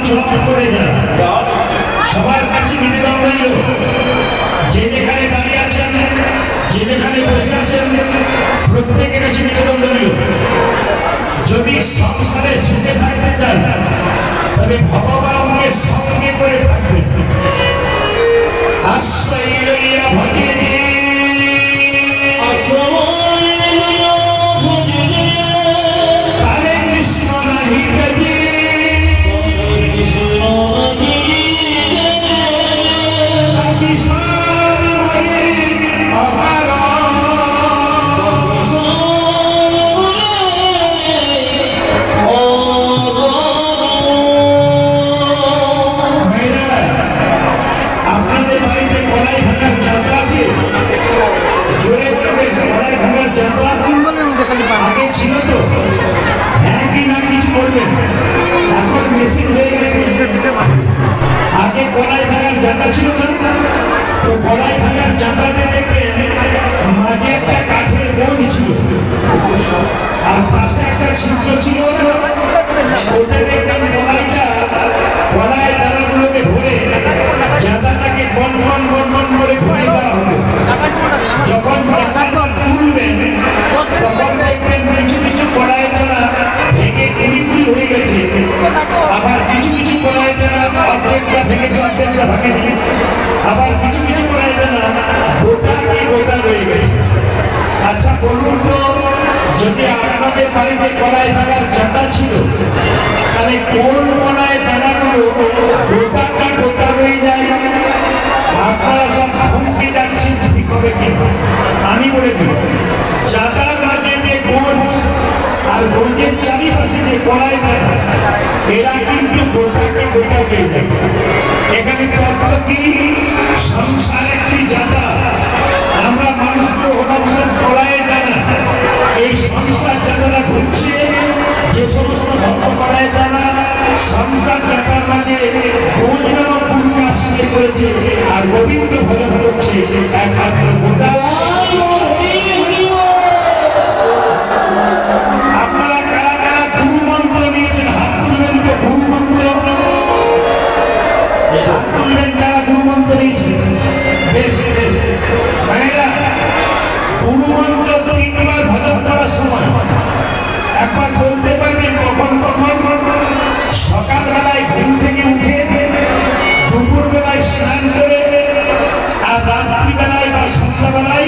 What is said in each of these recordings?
জপ করে যায়। সবার কাছে নিবেদন রইল, যে যেখানে দাঁড়িয়ে আছেন, যে যেখানে বসে আছেন, প্রত্যেকের কাছে নিবেদন রইল, যদি সংসারে সুখে থাকতে চান তবে ভগবানকে সঙ্গে করে থাকবেন। আশ্রয় লইয়া ভজে আগে গলায় ভাঙার জায়গা ছিল না, তো গলায় ভাঙার জায়গাতে দেখবেন মাঝে একটা কাঠের বোর্ড ছিল আর পাশে একটা ছিদ্র ছিল, ওটা দেখবেন গলায় দানাগুলোকে ভরে জায়গাটাকে বন বন বন বন করে ঘুরে দেওয়া হলো। যখন জায়গাটা তুলবেন তখন দেখবেন কিছু কিছু গলায় দানা ভেঙে কুড়ি হয়ে গেছে, আবার কিছু কিছু গলায় দানা অর্ধেকটা ভেঙে অর্ধেকটা ভাঙেনি, আবার কিছু কিছু গলায় দানা গোটা রয়ে গেছে। আচ্ছা বলুন তো, যদি আপনাদের বাড়িতে গলায় দানার জায়গা ছিল তাহলে কোন গলায় দানাগুলো গোটা রয়ে যায়? আপনারা সব হুমকি যাচ্ছেন ঠিক হবে কি? আমি বলে দিই, জায়গার মাঝে যে গোল আর গোলের চারিপাশে যে গলায় দানা, এরা কিন্তু গোটা পেয়ে যায়। এখানে তত্ত্ব কি? সংসার একটি জায়গা, আমরা মানুষকে অনুসরণ গলায় দানা, এই সংসার জায়গাটা ঘুরছে, যে সমস্ত ভক্ত গলায় দানা সংসার জায়গার মাঝে গোল নামক ভূমিকা আসিয়ে করেছে, আর গোবিন্দ ভালো হচ্ছে একমাত্র গোটা। আপনারা কারা কারা গুরু মন্ত্র নিয়েছেন হাত তুলবেন, তো গুরু মন্ত্র হাত তুলবেন যারা গুরু মন্ত্র নিয়েছেন। বেশ বেশ ভাইরা, গুরু মন্ত্র 3 বার ভজন করার সময় একবার বলতে পারবেন কখন কখন? সকালবেলায় ঘুম থেকে উঠে, দুপুরবেলায় স্নান করে, আর রাত্রিবেলায় বা সন্ধ্যাবেলায়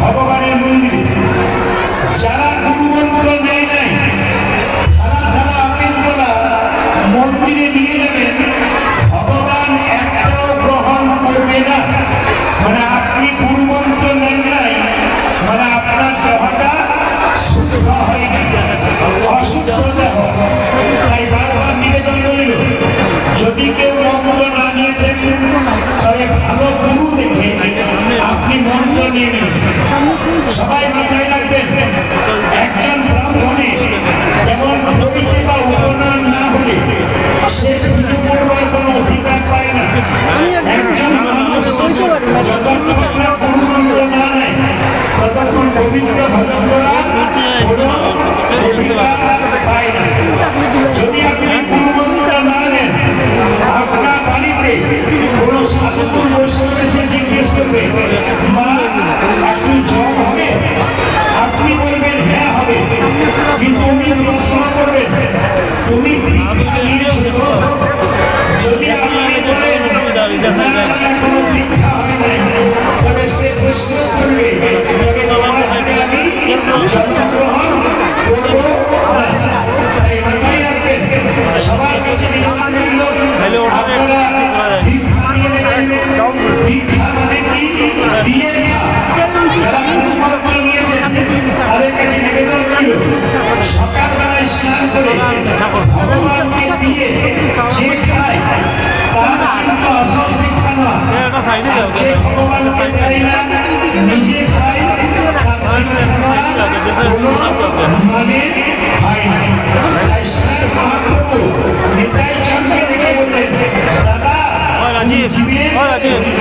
ভগবানের মন্দিরে। যারা গুরু মন্ত্র নেয় নাই ধারা আপনারা মন্দিরে নিয়ে যাবেন, ভগবান একটাও গ্রহণ করবে না। মানে আপনি গুরু মন্ত্র নেন নাই, মানে আপনার দেহটা সুস্থ হয় না, অসুস্থতা হয়। তাই বারবার নিবেদন রইল, যদি কেউ মন্ত্র না নিয়েছেন তবে ভালো গুরু দেখে আপনি মন্ত্র নিয়ে নেবেন। সবাই মাথায় রাখবেন, একজন ব্রাহ্মণের যেমন দৈতে বা উপনাম না হলে শেষ পুজো করবার কোনো অধিকার পায় না। একজন মানুষ যতক্ষণ আপনার গুরু মন্ত্র না নেয় ততক্ষণ পবিত্র ভজন করা কোনো অধিকার পায় না। যদি আপনি গুরু মন্ত্র না নেন, আপনার বাড়িতে কোনো সাধুগুরু বৈষ্ণব এসে জিজ্ঞেস করবে, মা একটু জল হবে? আপনি বলবেন হ্যাঁ হবে, কিন্তু উনি প্রশ্ন করবেন তুমি দীক্ষা নিয়েছো তো? যদি আপনি বলেন কোনো দীক্ষা হয় নাই, তবে সে প্রশ্ন করবে তবে তোমার হাতে আমি জন্মগ্রহণ করবো না। তাই মাথায় রাখবেন, সবার কাছে আপনারা দীক্ষা নিয়ে নেবেন। দীক্ষা মানে কি? দিয়ে যারা গুরুমন্ত্র নিয়েছেন তাদের কাছে নিবেদন রইল, সকালবেলায় স্নান করে ভগবানকে দিয়ে যে খায় তার কিন্তু আসল দীক্ষা নয়। যে ভগবানকে খায় না, নিজে খায়, মানে খায় না। তাই স্নান মহাপ্রভু নিতাই চাঁদকে দেখে বললেন, দাদা জীবের কিভাবে দেবো?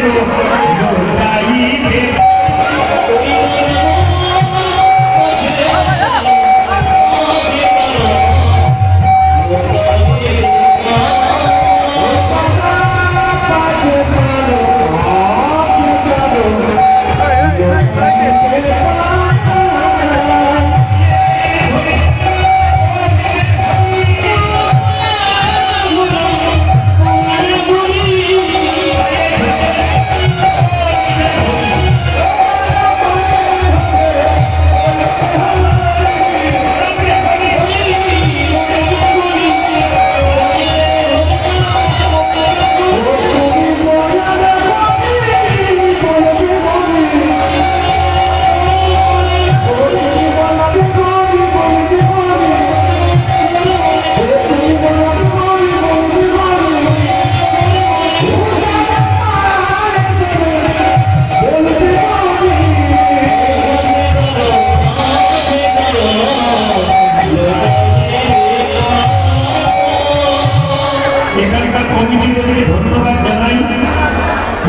লোটাইবে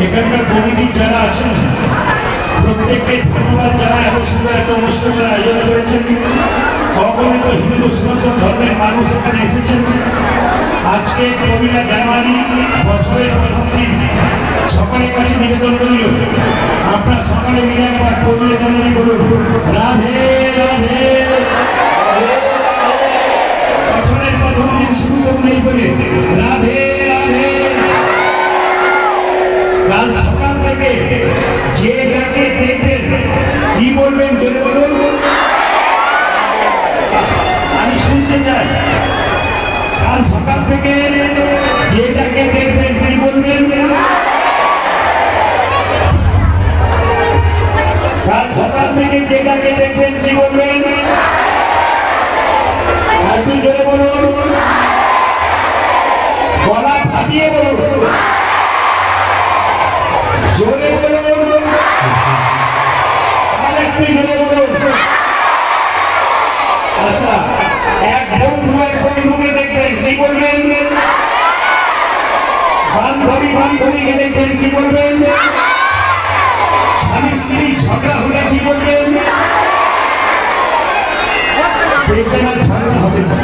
এখানকার কমিটির যারা আছেন প্রত্যেককে ধন্যবাদ জানাই। এত সুন্দর একটা অনুষ্ঠানের আয়োজন করেছেন। অগণিত হিন্দু সনাতন ধর্মের মানুষ এখানে এসেছেন। আজকে ১৫ জানুয়ারি বছরের প্রথম দিন। সকলের কাছে নিবেদন করিল আপনার সকালে মিলে একবার পড়লে জানানি বলুন রাধে রাধে। বছরের প্রথম দিন শুরু করলেই বলে রাধে রাধে। কাল সকাল থেকে যে যাকে দেখবেন কি বলবেন জোরে বলুন, আমি শুনতে চাই। কাল সকাল থেকে যে যাকে দেখবেন কি বলবেন, কাল সকাল থেকে যে যাকে দেখবেন কি বলবেন, আপনি জোরে বলুন, গলা ফাটিয়ে বলুন, জোরে বলুন, আর একটু জোরে বলুন। আচ্ছা, এক বন্ধুকে দেখবেন কি বলবেন, বান্ধবীকে দেখবেন কি বলবেন, স্বামী স্ত্রী ঝগড়া হলে কি বলবেন, দেখবেন আর ঝগড়া হবে না।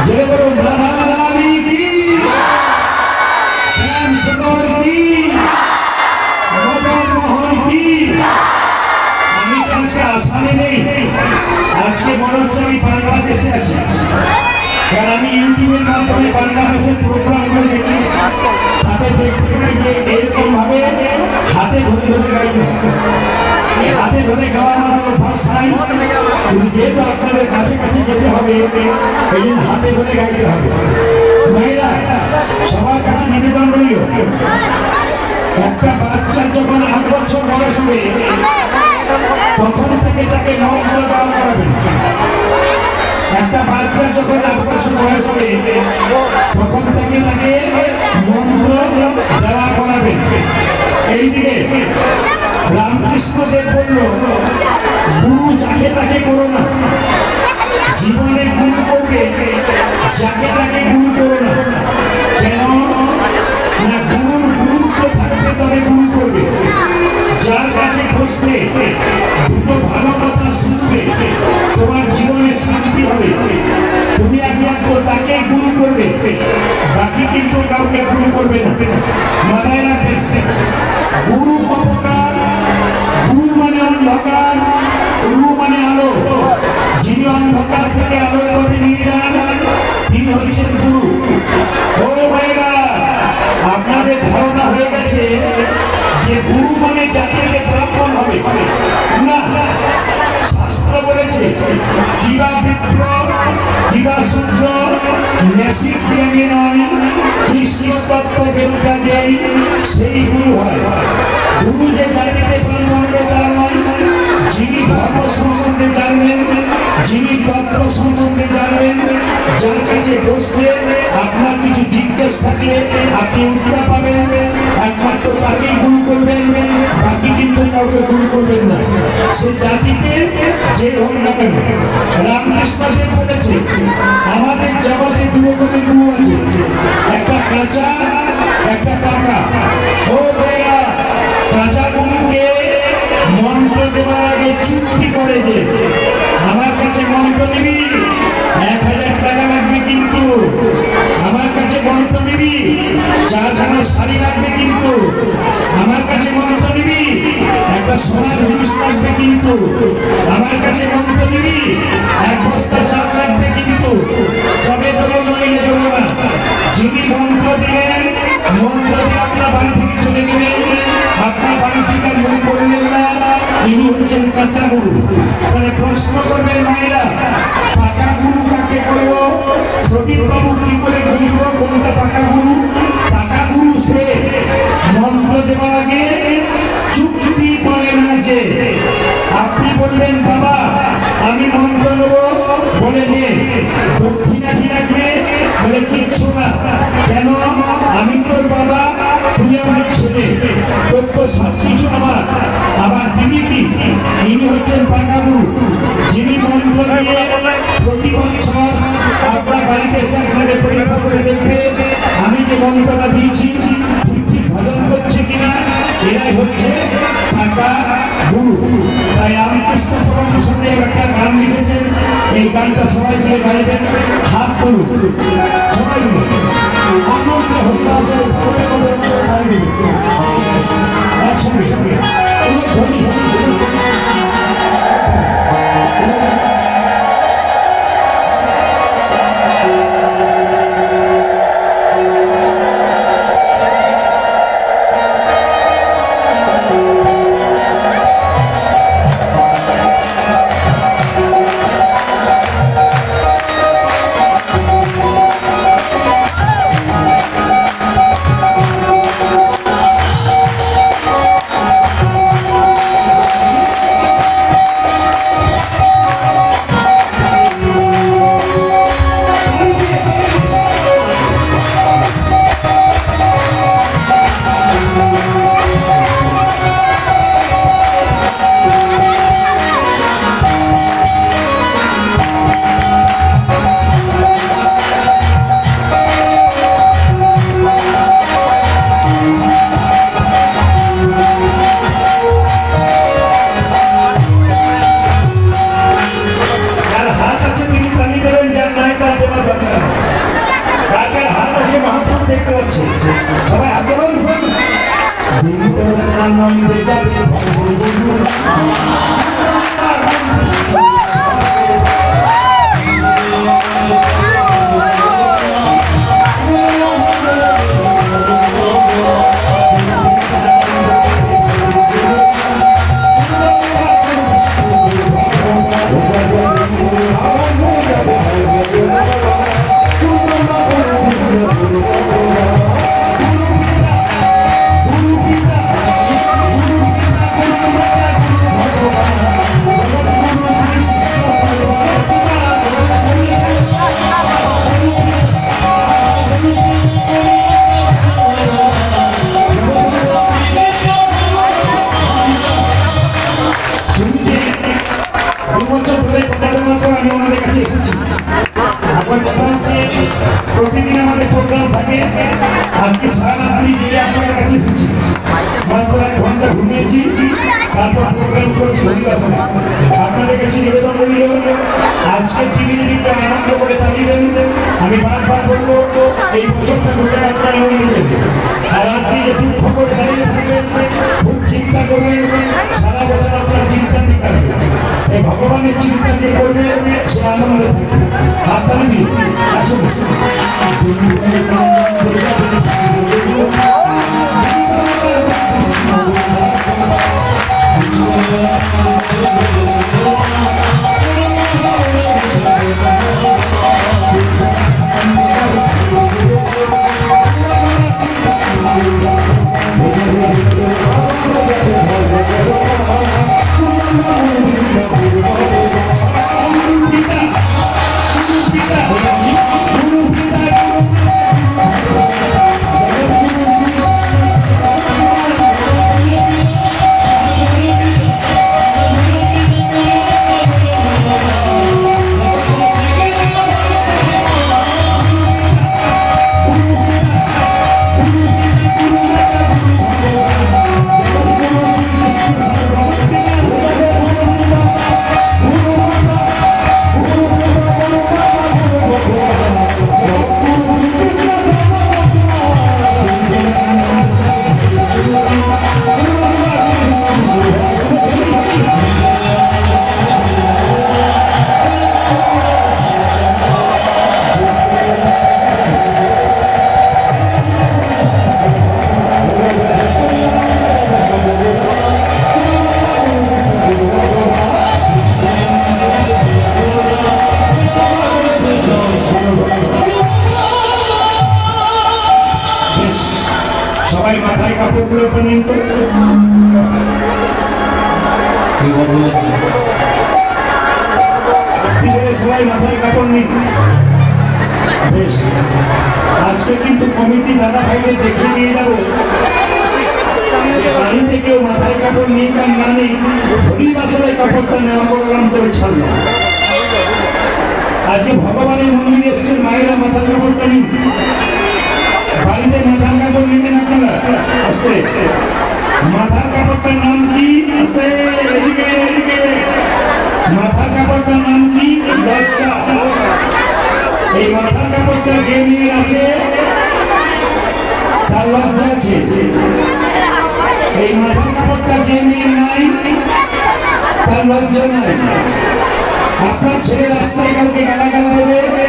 জোরে বলুন রাধা রানী কি, শ্যাম সুন্দর কি, মদন মোহন কি। আমি আজকে আসামে নেই, আজকে মনে হচ্ছে আমি বাংলাদেশে আছি। কারণ আমি ইউটিউবের মাধ্যমে বাংলাদেশের প্রোগ্রামগুলো দেখি, তাতে দেখতে পাই যে এরকম ভাবে হাতে ধরে ধরে গাইতে হবে। হাতে ধরে গাওয়ার মতো অভ্যাস নাই, যেহেতু আপনাদের কাছে কাছে যেতে হবে এই জন্য হাতে ধরে গাইতে হবে। মেয়েরা সবার কাছে নিবেদন রইল, একটা বাচ্চা যখন ৮ বছর বয়স হবে তখন থেকে তাকে মন্ত্র দেওয়া করাবেন। একটা বাচ্চা যখন ৮ বছর বয়স হবে তখন থেকে তাকে মন্ত্র দেওয়া করাবেন। এইদিকে রামকৃষ্ণ দেব বলল, গুরু যাকে তাকে করো না, জীবনে গুরু করবে যাকে তাকে গুরু করো না। কেন না, গুরুর গুরুত্ব থাকবে তবে গুরু করবে। যার কাছে বসবে দুটো ভালো কথা শুনবে তোমার জীবনে শান্তি হবে। তুমি একমাত্র তাকে গুরু করবে, বাকি কিন্তু কাউকে গুরু করবে না। মাথায় রাখবেন, গুরু অপকার, গুরু মানে অন্ধকার, গুরু মানে আলো। যিনি অন্ধকার থেকে আলোর পথে নিয়ে যান তিনি হচ্ছেন গুরু। ও ভাইরা, আপনাদের ধারণা হয়ে গেছে যে গুরু মানে জাতিতে ব্রাহ্মণ হবে না। শাস্ত্র বলেছে দিবা বিপ্র দিবা সূর্য মেসিক শ্রেণী নয়, কৃষ্ণ তত্ত্ব বেরুটা যেই সেই গুরু হয়। গুরু যে জাতিতে ব্রাহ্মণ হবে তার নয়, যিনি ধর্ম সম্বন্ধে জানবেন, যিনি তত্ত্ব সম্বন্ধে জানবেন, যার কাছে বসতে আপনার কিছু জিজ্ঞেস থাকলে আপনি উত্তর পাবেন, একমাত্র তাকেই গুরু করবেন, বাকি কিন্তু কাউকে গুরু করবেন না। সে জাতিতে যে হোক না কেন। রামকৃষ্ণ দেব বলেছে আমাদের জগতে দুরকমের গুরু আছে, একটা কাঁচা একটা পাকা। ও ভাইরা, কাঁচা গুরুকে মন্ত্র দেওয়ার আগে চুক্তি করে যে আমার কাছে মন্ত্র নিবি 1000 টাকা লাগবে, কিন্তু আমার কাছে মন্ত্র নিবি 4 শাড়ি লাগবে, কিন্তু আমার কাছে মন্ত্র নিবি একটা সোনার জিনিস লাগবে, কিন্তু আমার কাছে মন্ত্র নিবি 1 বস্তা চাল লাগবে, কিন্তু তবে দেবো নইলে দেবো না। যিনি মন্ত্র দিলেন, মন্ত্র দিয়ে আপনার বাড়ি থেকে চলে গেলেন, আপনার বাড়ি থেকে মনে করলেন না, ইনি হচ্ছেন কাঁচা গুরু। মানে প্রশ্ন করবেন মায়েরা, পাকা গুরু কাকে করবো? প্রদীপবাবু কি করে বুঝবো কোনটা পাকা গুরু? পাকা গুরু সে মন্ত্র দেওয়ার আগে চুপচুপি করে না। যে আপনি বলবেন বাবা আমি মন্ত্র নেবো, বলে নে। দক্ষিণা কি রাখবে? বলে কিচ্ছু না। কেন? আমি তোর বাবা, তুই আমার ছেলে, তোর তো সব কিছু আমার। আবার তিনি কি? ইনি হচ্ছেন পাকা গুরু, যিনি মন্ত্র দিয়ে প্রতি বছর আপনার বাড়িতে এসে আপনাদের পরীক্ষা করে দেখবে আমি যে মন্ত্রটা দিয়েছি ঠিক ভজন করছে কিনা। এরাই হচ্ছে পাকা গুরু। তাই রামকৃষ্ণ পরমহংসদেব একটা গান লিখেছেন, এই গানটা সবাই মিলে গাইবেন। হাত তুলুন সবাই মিলে, আনন্দ হতাশে একসঙ্গে সঙ্গে সবাই হাত ধরুন। আনন্দে যাবে প্রতিদিন আমাদের প্রোগ্রাম থাকে। আজকে সারারাত্রি জেলে আপনাদের কাছে এসেছি, মাত্র 1 ঘন্টা ঘুমিয়েছি, তারপর প্রোগ্রাম করেছি হরিবাসনে। আপনাদের কাছে নিবেদন রইল আজকে টিভি যদি আনন্দ করে তালিয়ে দেন। আমি বারবার বলবো এই বছরটা ঘুরে আপনার আনন্দ দেবে। আর আজকে যে দুঃখ করে দাঁড়িয়ে থাকবেন, খুব চিন্তা করবেন, সারা বছর আপনার চিন্তা দিতে হবে। এই ভগবানের চিন্তা দিয়ে করবে, সে আনন্দ দেবে। আপনারা আসুন নিন তো। সবাই মাথায় কাপড় নিন। বেশ, আজকে কিন্তু কমিটি দাদা ভাইকে দেখে নিয়ে যাবো বাড়ি থেকেও মাথায় কাপড় নিয়ে কার না নেই হরির আসলে কাপড়টা নেওয়া করলাম তবে ছাড়লো। আজকে ভগবানের মন্দিরে এসছেন, মায়েরা মাথার কাপড়টা নিন। বাড়িতে মাথার কাপড় নেবেন আপনারা। আসতে মাথার কাপড়টার নাম কি? আসতে এদিকে এদিকে। মাথার কাপড়টার নাম কি? লজ্জা। এই মাথার কাপড়টা যে মেয়ের আছে তার লজ্জা আছে। এই মাথার কাপড়টা যে মেয়ের নাই তার লজ্জা নাই। আপনার ছেলে রাস্তায় কাউকে গালাগাল দেবে,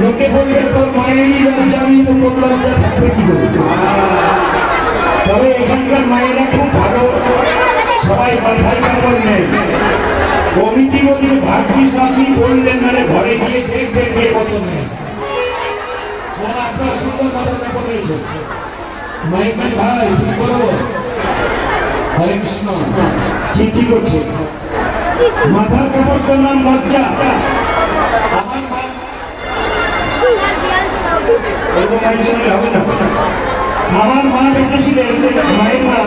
লোকে বলবে তোর মায়েরই লজ্জা নেই তো তোর লজ্জা থাকবে কি করে? তবে এখানকার মায়েরা খুব ভালো, সবাই মাথায় কাপড় নেই। কমিটি বলছে ভাগ্যিস আপনি বললেন, মানে ঘরে গিয়ে দেখবেন কে কত নেই। আপনার সুন্দর মাথায় কাপড় নিয়েছে মাইকেল ভাই, কি করো? হরে কৃষ্ণ, চিঠি করছে। মাথার কাপড়টার নাম লজ্জা। আমার মা বেঁচেছিলেন, মায়ের মা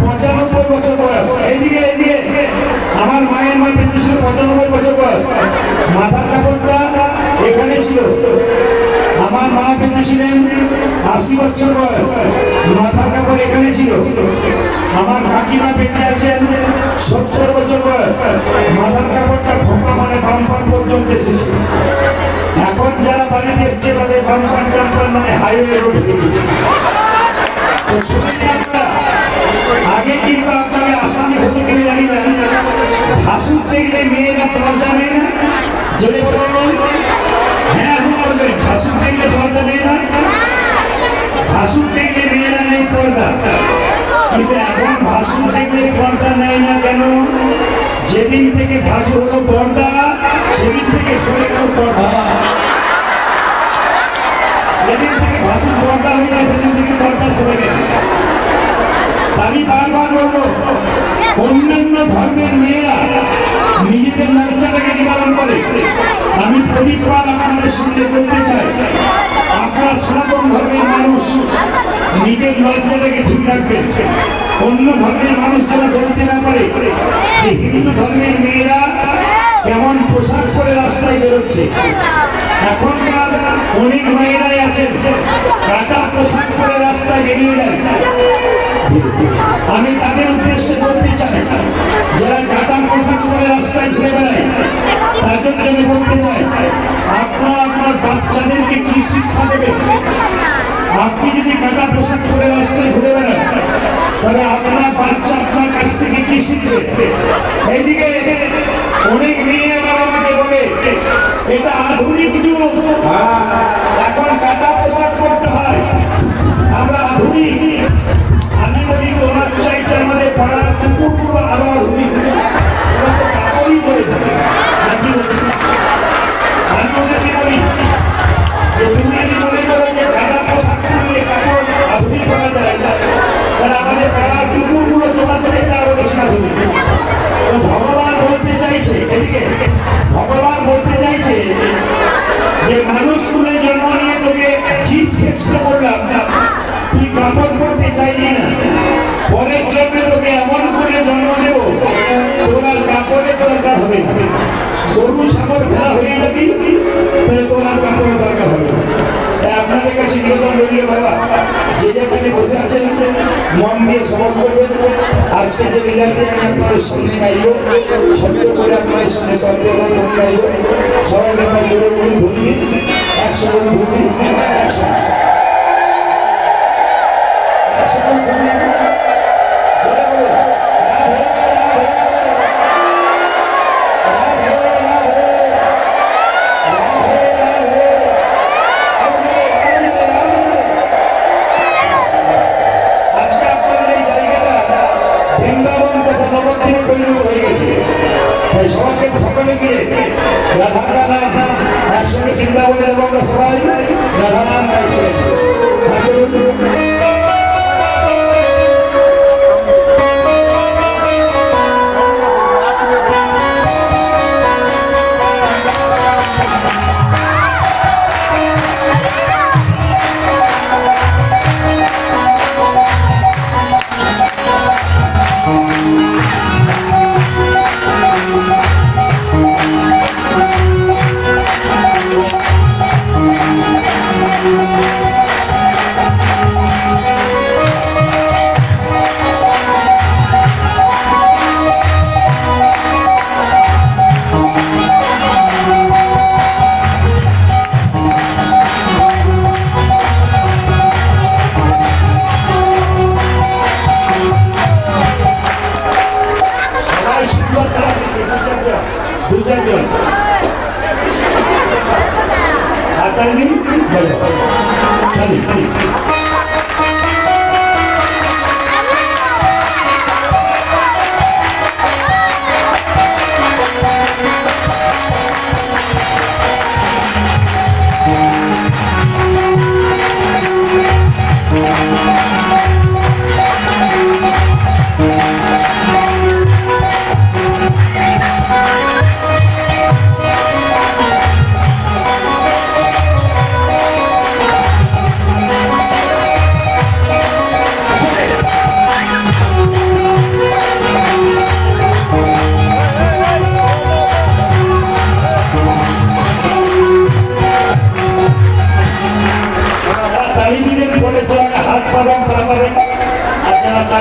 95 বছর বয়স। এইদিকে এইদিকে, আমার মায়ের মা বেঁচেছিল 95 বছর বয়স। মাথার কাপড়টা এখানে ছিল। আমার মা বেঁচেছিলেন 80 বছর বয়স, মাথার কাপড় এখানে ছিল। আমার কাকিমা বেঁচে আছেন 70 বছর বয়স, মাথার কাপড়টা খোপা মানে বামপান পর্যন্ত এসেছে। এখন যারা বাড়িতে এসছে তাদের বামপান টাম্পান মানে হাইওয়ে রোড হয়ে গেছে। আগে কিন্তু আপনাকে আসামি হতে গেলে জানি না, ভাসুর দেখলে মেয়েরা পর্দা নেয় না। যদি বলুন হ্যাঁ আপনি বলবেন, ভাসুর দেখলে পর্দা নেই না? ভাসুর দেখলে মেয়েরা নেই পর্দা। কিন্তু এখন ভাসুর দেখলে পর্দা নেয় না কেন? যেদিন থেকে ভাসুর হলো পর্দা সেদিন থেকে সরে গেল পর্দা। যেদিন থেকে ভাসুর পর্দা হয়ে যায় সেদিন থেকে পর্দা সরে গেছে। আমি বারবার বলবো, অন্যান্য ধর্মের মেয়েরা নিজেদের লজ্জাটাকে নিবারণ করে। আমি প্রদীপবার আপনাদের সঙ্গে বলতে চাই, আপনার সনাতন ধর্মের মানুষ নিজের লজ্জাটাকে ঠিক রাখবেন। অন্য ধর্মের মানুষ যারা বলতে না পারে যে হিন্দু ধর্মের মেয়েরা কেমন পোশাক পরে রাস্তায় বেরোচ্ছে। এখনকার অনেক মেয়েরাই আছেন কাটা পোশাক পরে রাস্তায় বেরিয়ে যায়। আমি তাদের উদ্দেশ্যে বলতে চাই, যারা কাটা পোশাক পরে রাস্তায় ঘুরে বেড়ায় তাদের জন্য বলতে চাই, আপনারা আপনার বাচ্চাদেরকে কি শিক্ষা দেবেন? আপনি যদি কাটা পোশাক পরে রাস্তায় ঘুরে বেড়ান তাহলে আপনার বাচ্চা আপনার কাছ থেকে কি শিখবে? এইদিকে অনেক মেয়ে আমার আমাকে বলে এটা আধুনিক যুগ, এখন কাটা পোশাক করতে হয়, আমরা আধুনিক। আমি বলি তোমার চাইতে আমাদের পাড়ার কুকুরগুলো আরো আধুনিক, ওরা তো কাপড়ই করে থাকে নাকি বলছি। আমি ওদেরকে বলি যে তুমি যদি মনে করো যে কাটা পোশাক করলে কাপড় আধুনিক করা যায়, তাহলে আমাদের পাড়ার কুকুরগুলো তোমার চাইতে আরো বেশি আধুনিক। তো ভগবান বলতে চাইছে, এদিকে ভগবান বলতে চাইছে যে মানুষ তুলে জন্ম নিয়ে তোকে জীব শ্রেষ্ঠ করলাম, তুই কাপড় পরতে চাইলি না, পরের জন্মে তোকে এমন করে জন্ম দেব তোর আর কাপড়ের দরকার হবে না। গরু সাগর ভেড়া হয়ে যাবি, তাহলে তোর আর কাপড়ের দরকার হবে না। আপনাদের কাছে নিবেদন রইল বাবা, যে যেখানে বসে আছেন মন দিয়ে সমাজ করবেন। আজকে যে লীলাটি আমি আপনাদের সঙ্গে গাইব, সত্য করে আপনাদের সঙ্গে তর্কবন্ধন গাইব। সবাই আপনার জোরে বলুন, ভুলি একসঙ্গে ভুলি, একসঙ্গে সমাজের সকলে মিলে রাধা রাধা একসঙ্গে বৃন্দাবনের এবং সবাই রাধা নাম গাইছিলেন।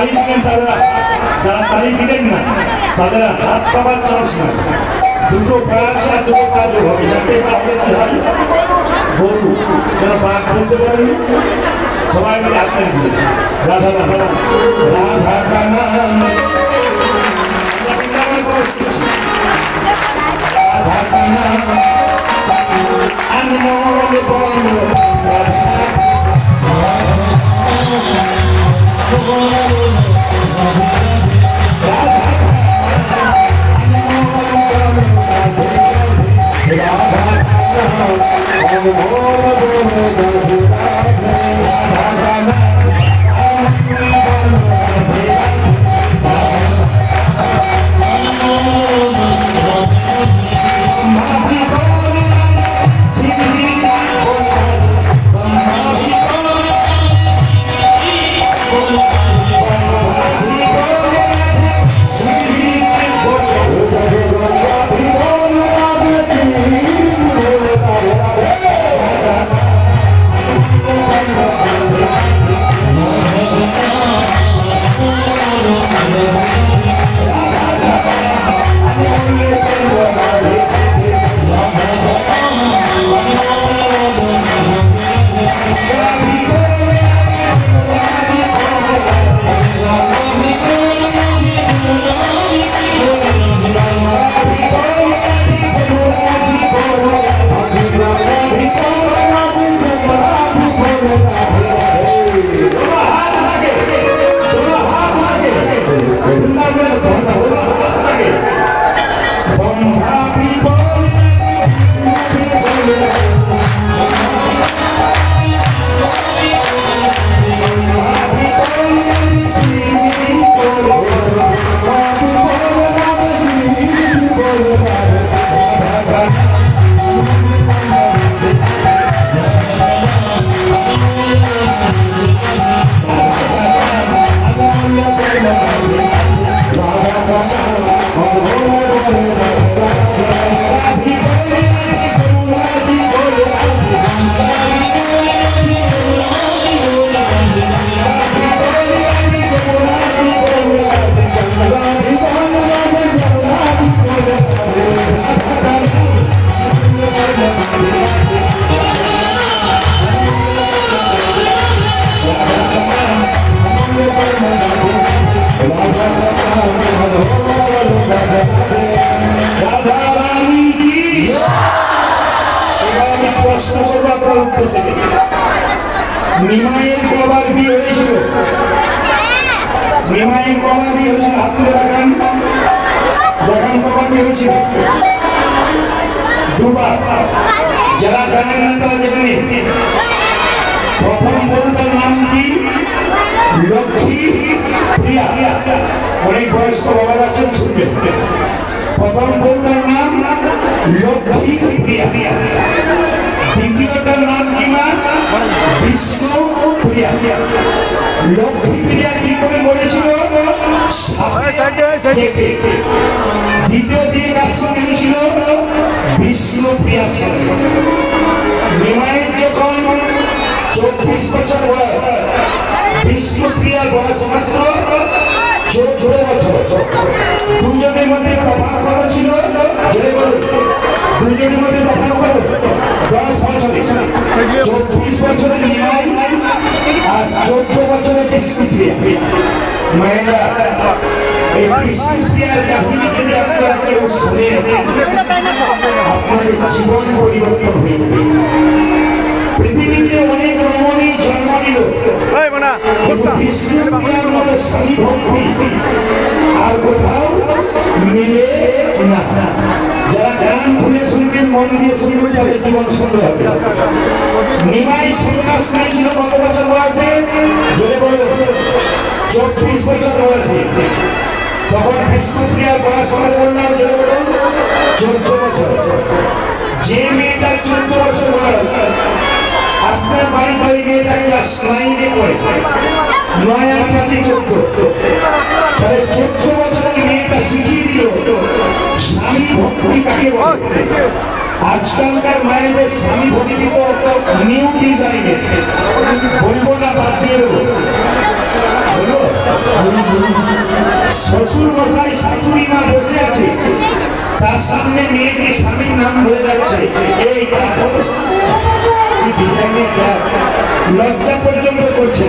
তালি দিলেন তারা, যারা তালি দিলেন না তাদের হাত পাবার চান্স না। দুটো পা আছে আর দুটো পা যোগ হবে, চারটে পা হলে কি হয়? গরু যারা পা বলতে পারি সবাই মিলে হাত তালি দিলেন। রাধা রাধা রাধা কানা রাধা কানা আনমোল বল নিমাইয়ের কবার বিয়ে হয়েছিল? নিমাইয়ের কবার বিয়ে হয়েছিল? হাত তুলে দেখান। দেখান কবার বিয়ে হয়েছিল? দুবার। যারা জানেন না তারা জেনে নিন। প্রথম বউটার নাম কি? লক্ষ্মী প্রিয়া। অনেক বয়স্ক বাবারা আছেন, শুনবেন। প্রথম বউটার নাম লক্ষ্মী প্রিয়া। দ্বিতীয়টার নাম কি মা? বিষ্ণু প্রিয়া। লক্ষ্মী প্রিয়া কি করে মরেছিল? দ্বিতীয় দিয়ে কার সঙ্গে হয়েছিল? বিষ্ণু প্রিয়ার সঙ্গে। নিমাইয়ের যখন 34 বছর বয়স, বিষ্ণু প্রিয়ার বয়স মাত্র 14 বছর। দুজনের মধ্যে তফাৎ কত ছিল? দুজনের মধ্যে তফাৎ কত? 10 বছর। 34 বছরের নিমাই আর 14 বছরের বিষ্ণু প্রিয়া। মায়েরা, এই বিষ্ণু প্রিয়ার কাহিনী যদি আপনারা কেউ শুনেন, আপনাদের জীবন পরিবর্তন হয়ে যাবে। পৃথিবীতে অনেক রমণী জন্ম নিল, বিষ্ণু প্রিয়ার মতো স্বামী ভক্তি আর কোথাও মিলে না। যারা গান খুলে শুনবেন, মন দিয়ে শুনবেন, তাদের জীবন সুন্দর হবে। নিমাই সন্ন্যাস নিয়েছিল কত বছর বয়সে? জোরে বলো। 34 বছর বয়সে। তখন বিষ্ণু প্রিয়ার বয়স আমাদের বললাম, জোরে বলো, 14 বছর। যে মেয়েটার 14 বছর বয়স, আপনার বাড়িতে ওই মেয়েটা ক্লাস 9-এ পড়ে, 9 আর 5 14, তাহলে 14 বছরের মেয়েটা শিখিয়ে দিল স্বামী ভক্তি কাকে বলে। আজকালকার মায়েদের স্বামী ভক্তি তো নিউ ডিজাইনের, বলবো না, বাদ দিয়ে দেবো, বলবো শ্বশুর মশাই শাশুড়ি মা বসে আছে, তার সামনে মেয়েটি স্বামীর নাম ধরে যাচ্ছে, এই দোষ, লজ্জা পর্যন্ত করছে।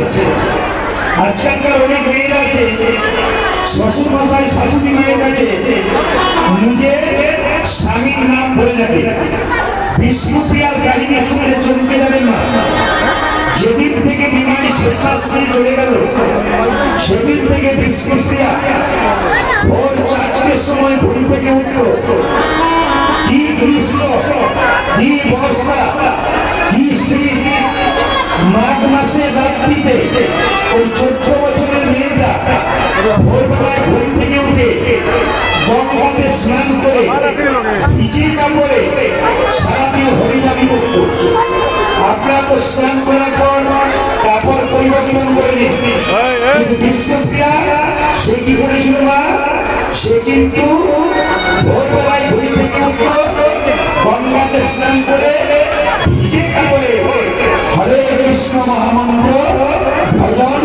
আজকালকার অনেক মেয়েরা আছে শ্বশুর মশাই শাশুড়ি মায়ের কাছে নিজের স্বামীর নাম ধরে যাবে। বিষ্ণুপ্রিয়ার কাহিনী শুনলে চমকে যাবেন না। যেদিন থেকে বিমানী স্বেচ্ছাশ্রী চলে গেল, সেদিন থেকে বিষ্ণুপ্রিয়া ভোর 4টার সময় ঘুম থেকে উঠল। কি গ্রীষ্ম, কি বর্ষা, কি শীত, মাঘ মাসের রাত্রিতে ওই 14 বছরের মেয়েটা ভোরবেলায় ঘুম থেকে উঠে গঙ্গাতে স্নান করে ভিজে কাপড়ে সারাদিন হরিনামি করত। আপনারা তো স্নান করার পর কাপড় পরিবর্তন করে নিন, কিন্তু বিষ্ণুপ্রিয়া সে কি করেছিল মা? সে কিন্তু ভোরবেলায় ঘুম থেকে উঠল, গঙ্গাতে স্নান করে ভিজে কাপড়ে হরে কৃষ্ণ মহামন্ত্র ভজন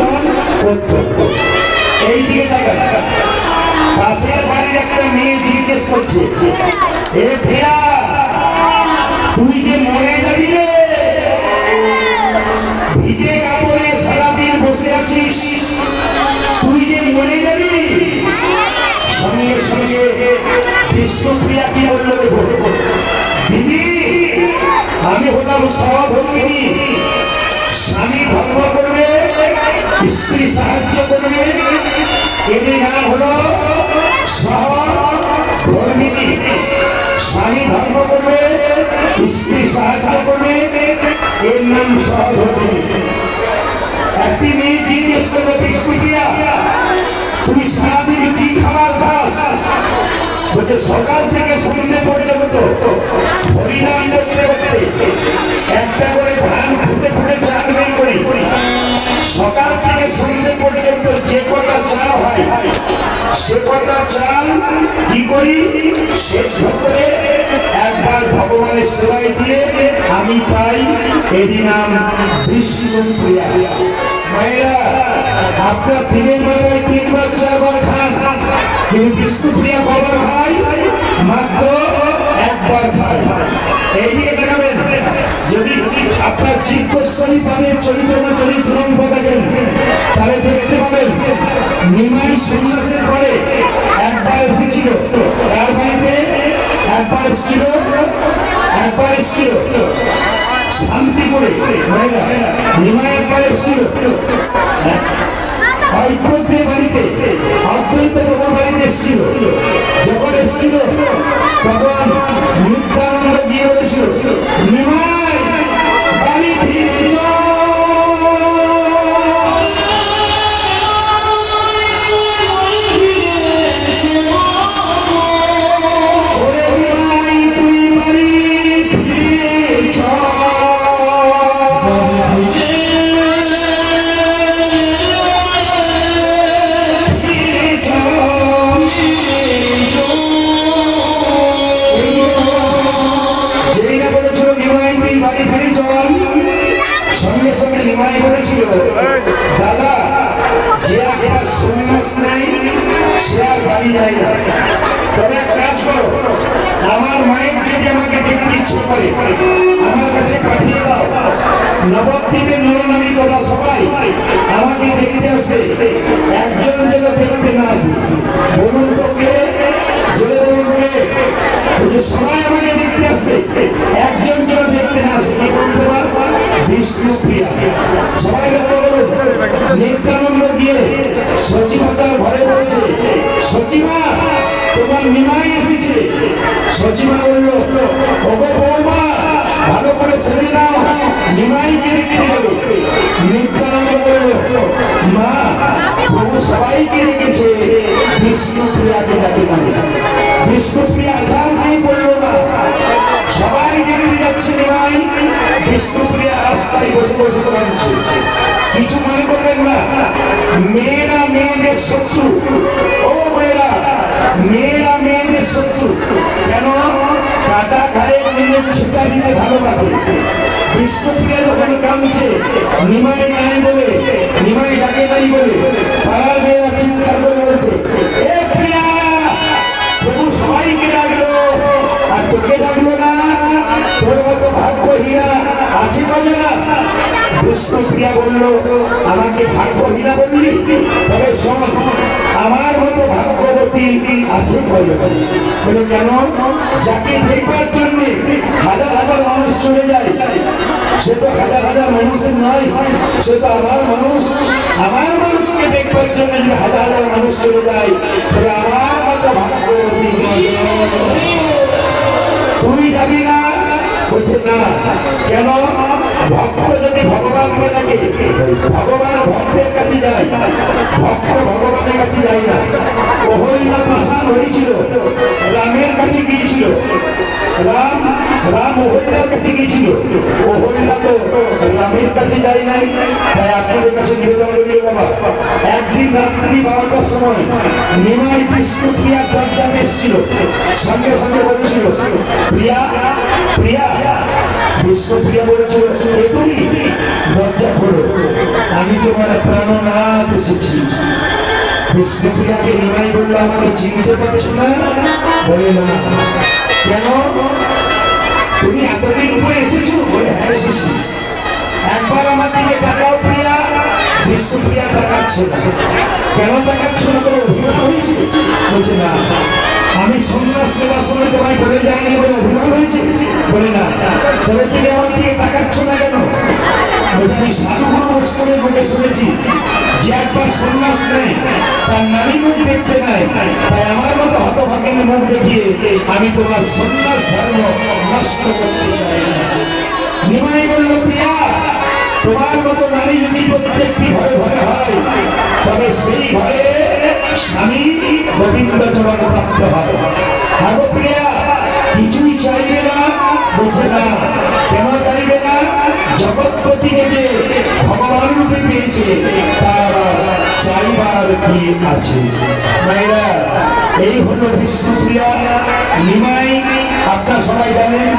করত। এই দিকে তাকান, পাশের বাড়ির একটা মেয়ে জিজ্ঞেস করছে, এ ভিয়া তুই যে মরে যাবি রে, ভিজে কাপড়ে সারাদিন বসে আছিস, তুই যে মরে যাবি। সঙ্গে সঙ্গে বিষ্ণুপ্রিয়া কি বললো দেখো, দিদি আমি হলাম সহধর্মিনী, স্বামী ধর্ম করবে, স্ত্রী সাহায্য করবে, এর নাম হলো সহধর্মিনী। স্বামী ধর্ম করবে, স্ত্রী সাহায্য করবে, এর নাম সহধর্মিনী। একটি মেয়ে জিজ্ঞেস করবে, বিষ্ণুপ্রিয়া তুই সারাদিন কি খাবার খাস? বলছে সকাল থেকে সন্ধ্যে পর্যন্ত হরিনাম করতে করতে একটা করে ধান ফুটে ফুটে চাল বের করি। সকাল থেকে সন্ধ্যে পর্যন্ত যে কটা চাল হয় সে কটা চাল কি করি, সেদ্ধ করে একবার ভগবানের সেবায় দিয়ে আমি পাই, এরই নাম বিষ্ণুপ্রিয়া। মায়েরা আপনার দিনের বেলায় 3 বার 4 বার খান, কিন্তু বিষ্ণুপ্রিয়া কবার খায়? মাত্র 1 বার খায়। এই দিকে দেখাবেন, যদি আপনার জিজ্ঞাসী পাবেন চরিত্র গ্রন্থ দেখেন তাহলে দেখতে পাবেন নিমাই সন্ন্যাসের পরে একবার এসেছিল, তার বাড়িতে একবার এসেছিল শান্তি করে, নিমাই একবার এসেছিল অদ্বৈতের বাড়িতে, অদ্বৈত বাবার বাড়িতে এসেছিল। যখন এসেছিল তখন নিত্যানন্দ গিয়ে বলেছিল, নিমাই বাড়ি ফিরে চল। দাদা যে একটা সন্ন্যাস নেই সে আর বাড়ি যায় না, তবে এক কাজ করো, আমার মায়ের যদি আমাকে দেখতে ইচ্ছে করে আমার কাছে পাঠিয়ে দাও, নবদ্বীপে নরনারী তোমরা সবাই আমাকে দেখতে আসবে, একজন যেন দেখতে না আসে। বলুন তো কে? জোরে বলুন কে? সবাই আমাকে দেখতে আসবে, একজন যেন দেখতে না আসে। বিষ্ণুপ্রিয়া সবাই নিত্যানন্দ গিয়ে সচিমাতার ঘরে বলছে, সচিমা তোমার নিমাই এসেছে। সচিমা বলল, ওগো বৌমা ভালো করে শুনে নাও, নিমাইকে রেখে দেবে। নিত্যানন্দ বলল, মা প্রভু সবাইকে রেখেছে, বিষ্ণুপ্রিয়াকে ডাকে মানে। বিষ্ণুপ্রিয়া আজাদ নেই বলল না, সবাই দেখতে যাচ্ছে নিমাই, বিষ্ণুপ্রিয়া রাস্তায় বসে বসে কাঁদছে। কিছু মনে করবেন না, মেয়েরা মেয়েদের শত্রু। ও মেয়েরা, মেয়েরা মেয়েদের শত্রু কেন? কাটা খায় মেয়েদের ছিটা দিতে ভালোবাসে। বিষ্ণুপ্রিয়া যখন কাঁদছে, নিমাই নাই বলে, নিমাই ডাকে নাই বলে পাড়ার মেয়েরা চিৎকার করে বলছে, এ ভাগ্যহীনা বললি? তবে শোন, আমার মতো ভাগ্যবতী আছে কয়জন? বলে কেন? যাকে দেখবার জন্য হাজার হাজার মানুষ চলে যায়, সে তো হাজার হাজার মানুষের নয়, সে তো আমার মানুষ। আমার মানুষকে দেখবার জন্য যদি হাজার হাজার মানুষ চলে যায়, তবে আমার মতো ভাগ্যবতী তুই যাবি না? বলছে না। কেন? ভক্ত যদি ভগবানকে ডাকে, ভগবান ভক্তের কাছে যায়, ভক্ত ভগবানের কাছে যায় না। অহল্যা পাষাণ হয়েছিল, রামের কাছে গিয়েছিল, রাম অহল্যার কাছে গিয়েছিল, অহল্যা তো রামের কাছে যায় নাই। তাই আপনাদের কাছে নিবেদন করি বাবা, একদিন রাত্রি 12টার সময় নিমাই বিষ্ণুপ্রিয়ার দরজাতে এসেছিল, সঙ্গে সঙ্গে বলেছিল প্রিয়া প্রিয়া। বিষ্ণুপ্রিয়া বলেছিল তুমি দরজা খোলো, আমি তোমার প্রাণনাথ এসেছি। বিষ্ণুপ্রিয়াকে নিমাই বললো আমাকে চিনতে পারছো না? বলে না। কেন? তুমি এতদিন পরে এসেছো? বলে হ্যাঁ এসেছি। একবার আমার দিকে তাকাও প্রিয়া। বিষ্ণুপ্রিয়া তাকাচ্ছে না। কেন তাকাচ্ছ না? তোমার অভিমান হয়েছে? বলছে না। আমি সন্ন্যাস নেবার সময় তোমায় বলে যাইনি বলে অভিমান হয়েছে? বলে না। তবে তুমি আমার দিকে তাকাচ্ছ না কেন? বলছে আমি সাধুগুরু বৈষ্ণবের মুখে শুনেছি যে একবার সন্ন্যাস নেয় তার নারী মুখ দেখতে নেয়। তাই আমার মতো হতভাগের মুখ দেখিয়ে আমি তোমার সন্ন্যাস ধর্ম নষ্ট করতে চাই না। নিমাই বলল প্রিয়া, তোমার মতো নারী যদি প্রত্যেকটি ঘরে ঘরে হয়, তবে সেই ঘরে স্বামী গোবিন্দ চরণ প্রাপ্ত হয়। ভাগো প্রিয়া, কিছুই চাইবে না? বলছে না। কেন চাইবে না? জগৎপতিকে যে ভগবান রূপে পেয়েছে, তার চাইবার কি আছে? মায়েরা, এই হলো বিষ্ণুপ্রিয়া। নিমাই আপনার সবাই জানেন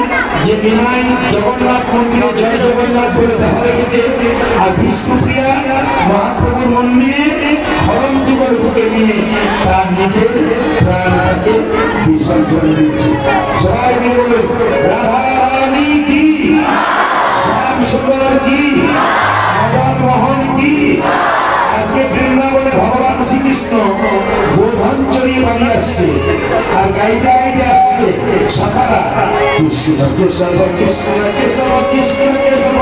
যে নিমাই জগন্নাথ মন্দিরে জয় জগন্নাথ বলে দেখা রেখেছে, আর বিষ্ণুপ্রিয়া মহাপ্রভুর মন্দিরে ধরম যুগের রূপে নিয়ে তার নিজের প্রাণটাকে বিসর্জন দিয়েছে। সবাই মিলে বলুন রাধা রানী কি, শ্যাম সুন্দর কি, মদন মোহন কি। আজকে বৃন্দাবনে ভগবান শ্রীকৃষ্ণ বোধন চড়িয়ে বাড়ি আসছে, আর গাইতে গাইতে আসছে সখারা কৃষ্ণ কেশব কৃষ্ণ কেশব কৃষ্ণ কেশব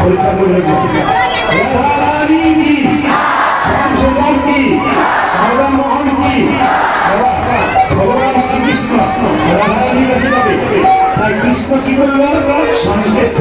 পরীক্ষা করলে রাধারানী কি, শ্যামসুন্দর কি, মদন মোহন কি, ভগবান শ্রীকৃষ্ণ রাধারানীর কাছে যাবে। তাই কৃষ্ণ কি করল? সংকেত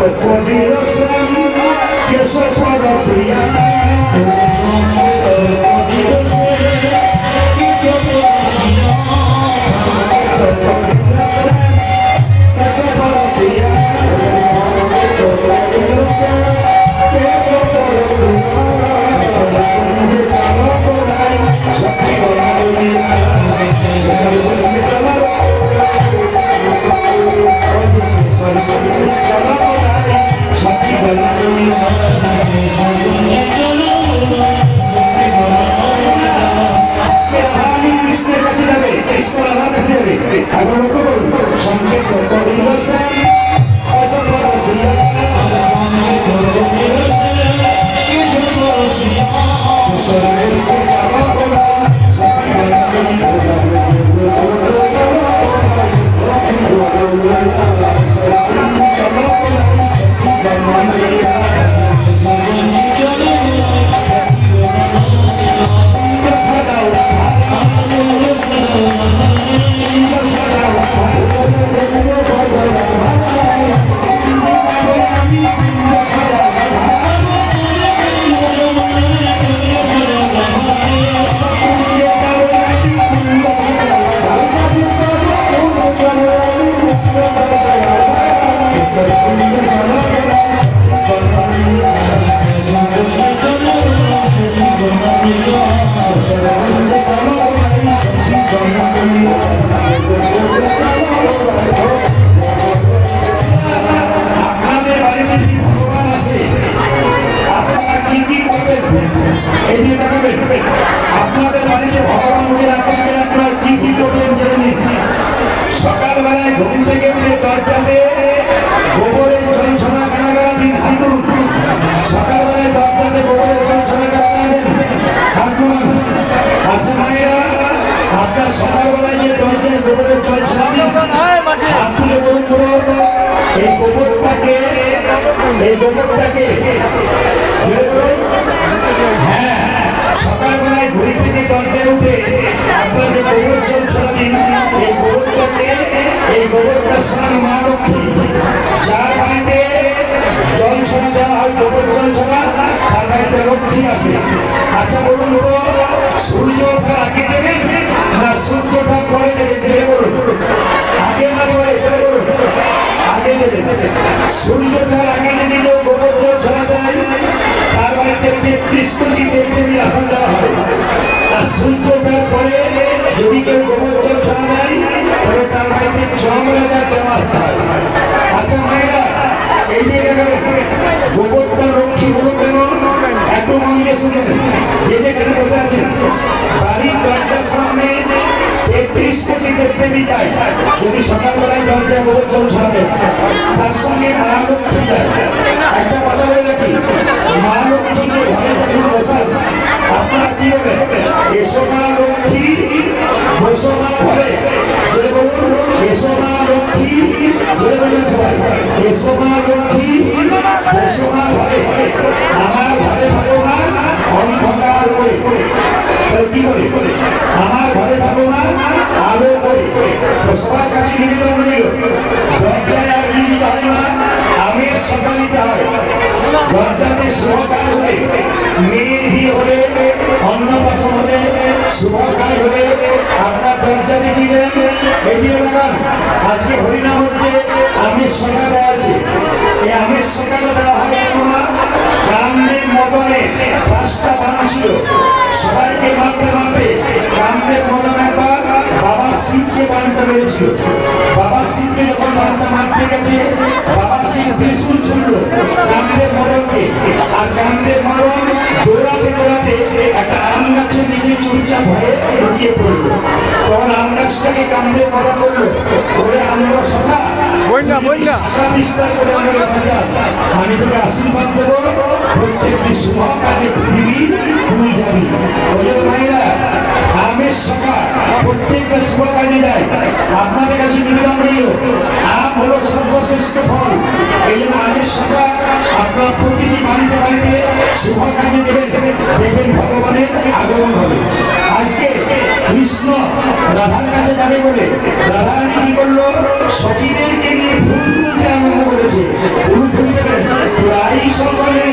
আপনাদের বাড়িতে ভগবানকে রাখবেন, আপনারা কি কি করবেন জেনে নিন। সকালবেলায় ঘুম থেকে উঠে দরজাতে গোবরের চঞ্চনা কানাগারা দিন হাত তুলুন। সকালবেলায় দরজাতে গোবরের চঞ্চনা কানাগারা হাত তুলুন। আচ্ছা মায়েরা, আপনার সকালবেলায় যে দরজায় গোবরের চঞ্চনা দিন হাত তুলে বলুন, এই গোবরটাকে হ্যাঁ, সকালবেলায় ঘুরি থেকে দরজায় উঠে আপনার যে গোবর জল ছড়া দিন, এই গোবরটা শোনা মা লক্ষ্মী, যার বাড়িতে জল ছড়া দেওয়া হয়, গোবর জল ছড়া, তার বাড়িতে লক্ষ্মী আছে। আচ্ছা বলুন তো, সূর্য ওঠার আগে দেবেন না সূর্য ওঠার পরে দেবেন? দেবে বলুন, আগে না পরে? দেবে বলুন, আগে দেবেন। সূর্য ওঠার আগে যদি কেউ গোবর জল ছড়া যায়, তার বাড়িতে 33 কোটি দেবদেবীর আসন দেওয়া হয়। আর সূর্য ওঠার পরে যদি কেউ গোবর জল ছড়া যায়, তবে তার বাড়িতে যমরাজার দেওয়া আসতে হয়। আচ্ছা মায়েরা, এই যে গোবরটা রক্ষী হলো কেন? এত মন দিয়ে শুনেছেন, যে যেখানে বসে আছেন, বাড়ির দরজার সামনে 33 কোটি দেবদেবী যায়। যদি সকালবেলায় দরজায় গোবর জল ছড়াবে, তার সঙ্গে মা লক্ষ্মী যায়। একটা কথা বলে রাখি, মা লক্ষ্মীকে ঘরে যখন বসান, আপনারা কি বলেন? এসো মা লক্ষ্মী, বসো মা ঘরে। জোরে বলুন, এসো মা লক্ষ্মী। জোরে বলুন সবাই, এসো মা লক্ষ্মী, বসো মা ঘরে। আমার ঘরে ভগবান অন্ধকার করে। কি বলে? আমার ঘরে ভগবান আলো করে। তো সবার কাছে নিবেদন রইল, দরজায় আর দিতে হয় না, আমের সজা দিতে হয়। দরজাতে শুভ কাজ হলে, মেয়ের বিয়ে হলে, অন্নপ্রাশন হলে, শুভ কাজ হলে আপনার দরজাতে দিবেন। এগিয়ে লাগান। আজকে হরিনাম হচ্ছে, আমের সজা দেওয়া আছে। এই আমের সজাটা দেওয়া হয় কেননা, রামদেব মদনে 5টা বান ছিল, সবাইকে মারতে মারতে রামদেব মদন একবার বাবা শিবকে বানটা মেরেছিল। বাবা শিবকে যখন বানটা মারতে গেছে, বাবা শিব ত্রিশূল ছুড়ল রামদেব মদনকে। আর রামদেব মদন দৌড়াতে দৌড়াতে একটা আম গাছের নিচে চুপচাপ হয়ে লুকিয়ে পড়ল। তখন আম গাছটাকে রামদেব মদন বলল, ওরে আমরা সভা বিশ্বাস করে আমাকে বাঁচাস, আমি তোকে আশীর্বাদ দেবো, প্রত্যেকটি শুভ কাজে পৃথিবী তুই যাবি। ওই ভাইরা, আমের সভা প্রত্যেকটা শুভ কাজে যায়। আপনাদের কাছে নিবেদন রইল, আম হলো সর্বশ্রেষ্ঠ ফল। এই জন্য আমের সভা আপনার প্রতিটি বাড়িতে বাড়িতে শুভ কাজে দেবেন, দেখবেন ভগবানের আগমন হবে। আজকে কৃষ্ণ রাধার কাছে যাবে বলে রাধারানী কি করলো, সখীদেরকে নিয়ে ফুল তুলতে আনন্দ করেছে। ফুল তুলে দেবেন, তোরাই সকলে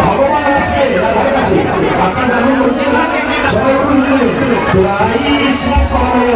ভগবান আসবে রাধার কাছে। আপনার জানুন হচ্ছে না, সবাই তোরাই সকলে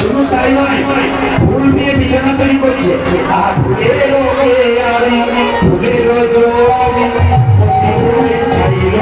শুধু তাই নয়, ফুল দিয়ে বিছানা তৈরি করছে। আর ফুলের ছাইল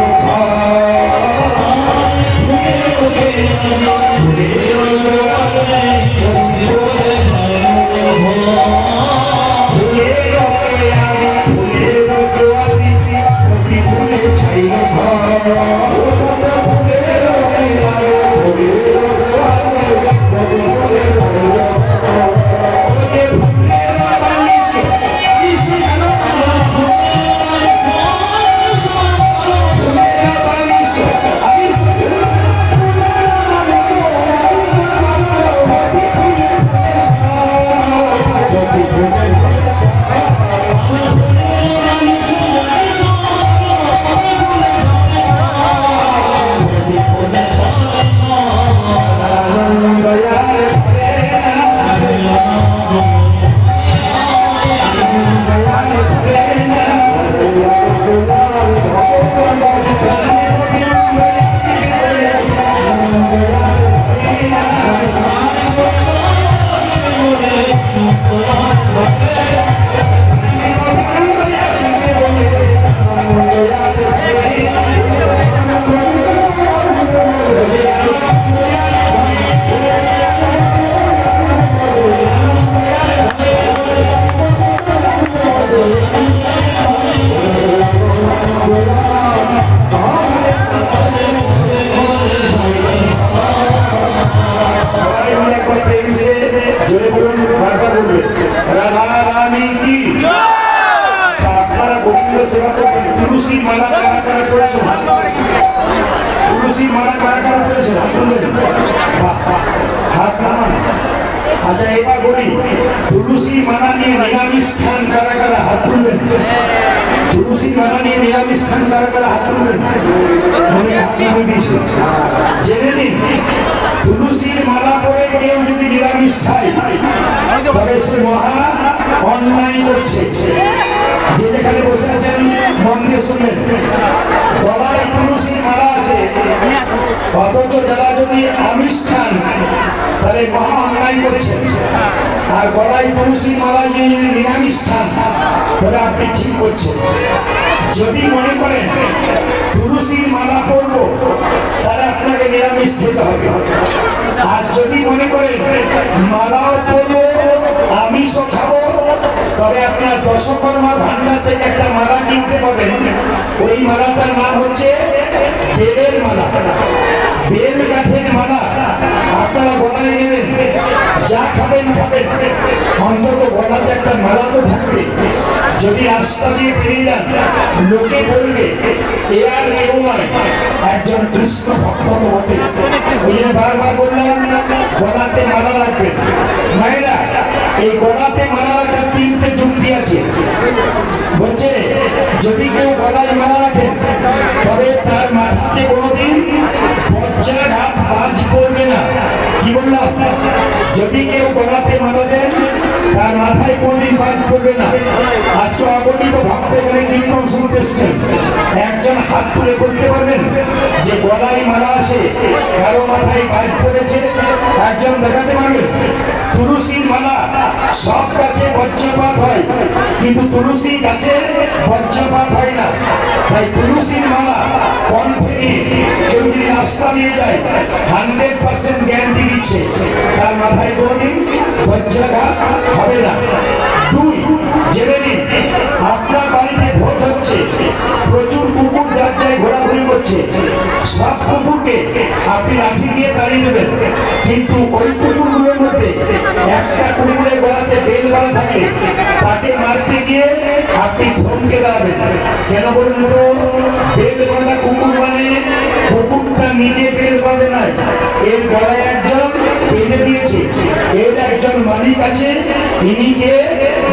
মালা কারা কারা করেছে? তুলসী মালা কারা কারা করেছে? হাত তুলবেন, হাত নামান। আচ্ছা এবার বলি, তুলসী মালা নিয়ে নিরামিষ খান কারা কারা? হাত তুলবেন। তুলসী মালা নিয়ে নিরামিষ খান কারা কারা? হাত তুলবেন। মনে হাত নামিয়ে দিয়েছে। জেনে নিন, তুলসীর মালা পরে কেউ যদি নিরামিষ খায় তবে সে মহা অন্যায় করছে। যে যেখানে বসে আছেন মন দিয়ে শুনবেন, গলায় তুলসীর মালা আছে অথচ যারা যদি আমিষ খান তাহলে মহা অন্যায় করছেন। আর গলায় তুলসীর মালা নিয়ে যদি নিরামিষ খান তাহলে আপনি ঠিক করছেন। যদি মনে করেন তুলসীর মালা পরবো তাহলে আপনাকে নিরামিষ খেতে হবে। আর যদি মনে করেন মালাও পরবো আমিষও খাবো তবে আপনার দশকর্মা ভান্ডার থেকে একটা মালা কিনতে পাবেন। ওই মালাটার নাম হচ্ছে বেলের মালা, বেল গাছের মালা। আপনারা গলায় নেবেন, যা খাবেন খাবেন, অন্তত গলাতে একটা মালা তো থাকবে। যদি রাস্তা দিয়ে বেরিয়ে যান লোকে বলবে এ আর কেউ নয়, একজন কৃষ্ণ ভক্ত তো বটে। ওই জন্য বারবার বললাম গলাতে মালা রাখবেন। মায়েরা, এই গলাতে মালা রাখার তিনটে যুক্তি আছে। বলছে যদি কেউ গলায় মালা রাখেন তবে তার মাথাতে কোনোদিন বজ্রাঘাত বাজ পড়বে না। কি বললাম? যদি কেউ গলাতে মালা দেন তার মাথায় কোনদিন বাজ পড়বে না। আজকে অগণিত ভক্ত এখানে কীর্তন শুনতে এসছেন, একজন হাত তুলে বলতে পারবেন যে গলায় মালা আসে কারো মাথায় বাজ পড়েছে? একজন দেখাতে পারবেন? তুলসীর মালা সব গাছে বজ্রপাত হয় কিন্তু তুলসী গাছে বজ্রপাত হয় না। তাই তুলসীর মালা কণ্ঠে নিয়ে কেউ যদি রাস্তা দিয়ে যায় 100% গ্যারান্টি দিচ্ছে তার মাথায় কোনোদিন বজ্রাঘাত হবে না। দুই, জেনে নিন আপনার বাড়িতে ভোজ হচ্ছে, প্রচুর কুকুর যাত্রায় ঘোরাঘুরি করছে, সব কুকুরকে আপনি লাঠি দিয়ে তাড়িয়ে দেবেন কিন্তু ওই কুকুরগুলোর মধ্যে একটা কুকুরের গলাতে বেল বাঁধা থাকে, তাকে মারতে গিয়ে আপনি থমকে দাঁড়াবেন। কেন বলুন তো? বেল বাঁধা কুকুর মানে কুকুরটা নিজে বেল বাঁধে নাই, এর গলায় একজন বেঁধে দিয়েছে, এর একজন মালিক আছে। ইনি কে?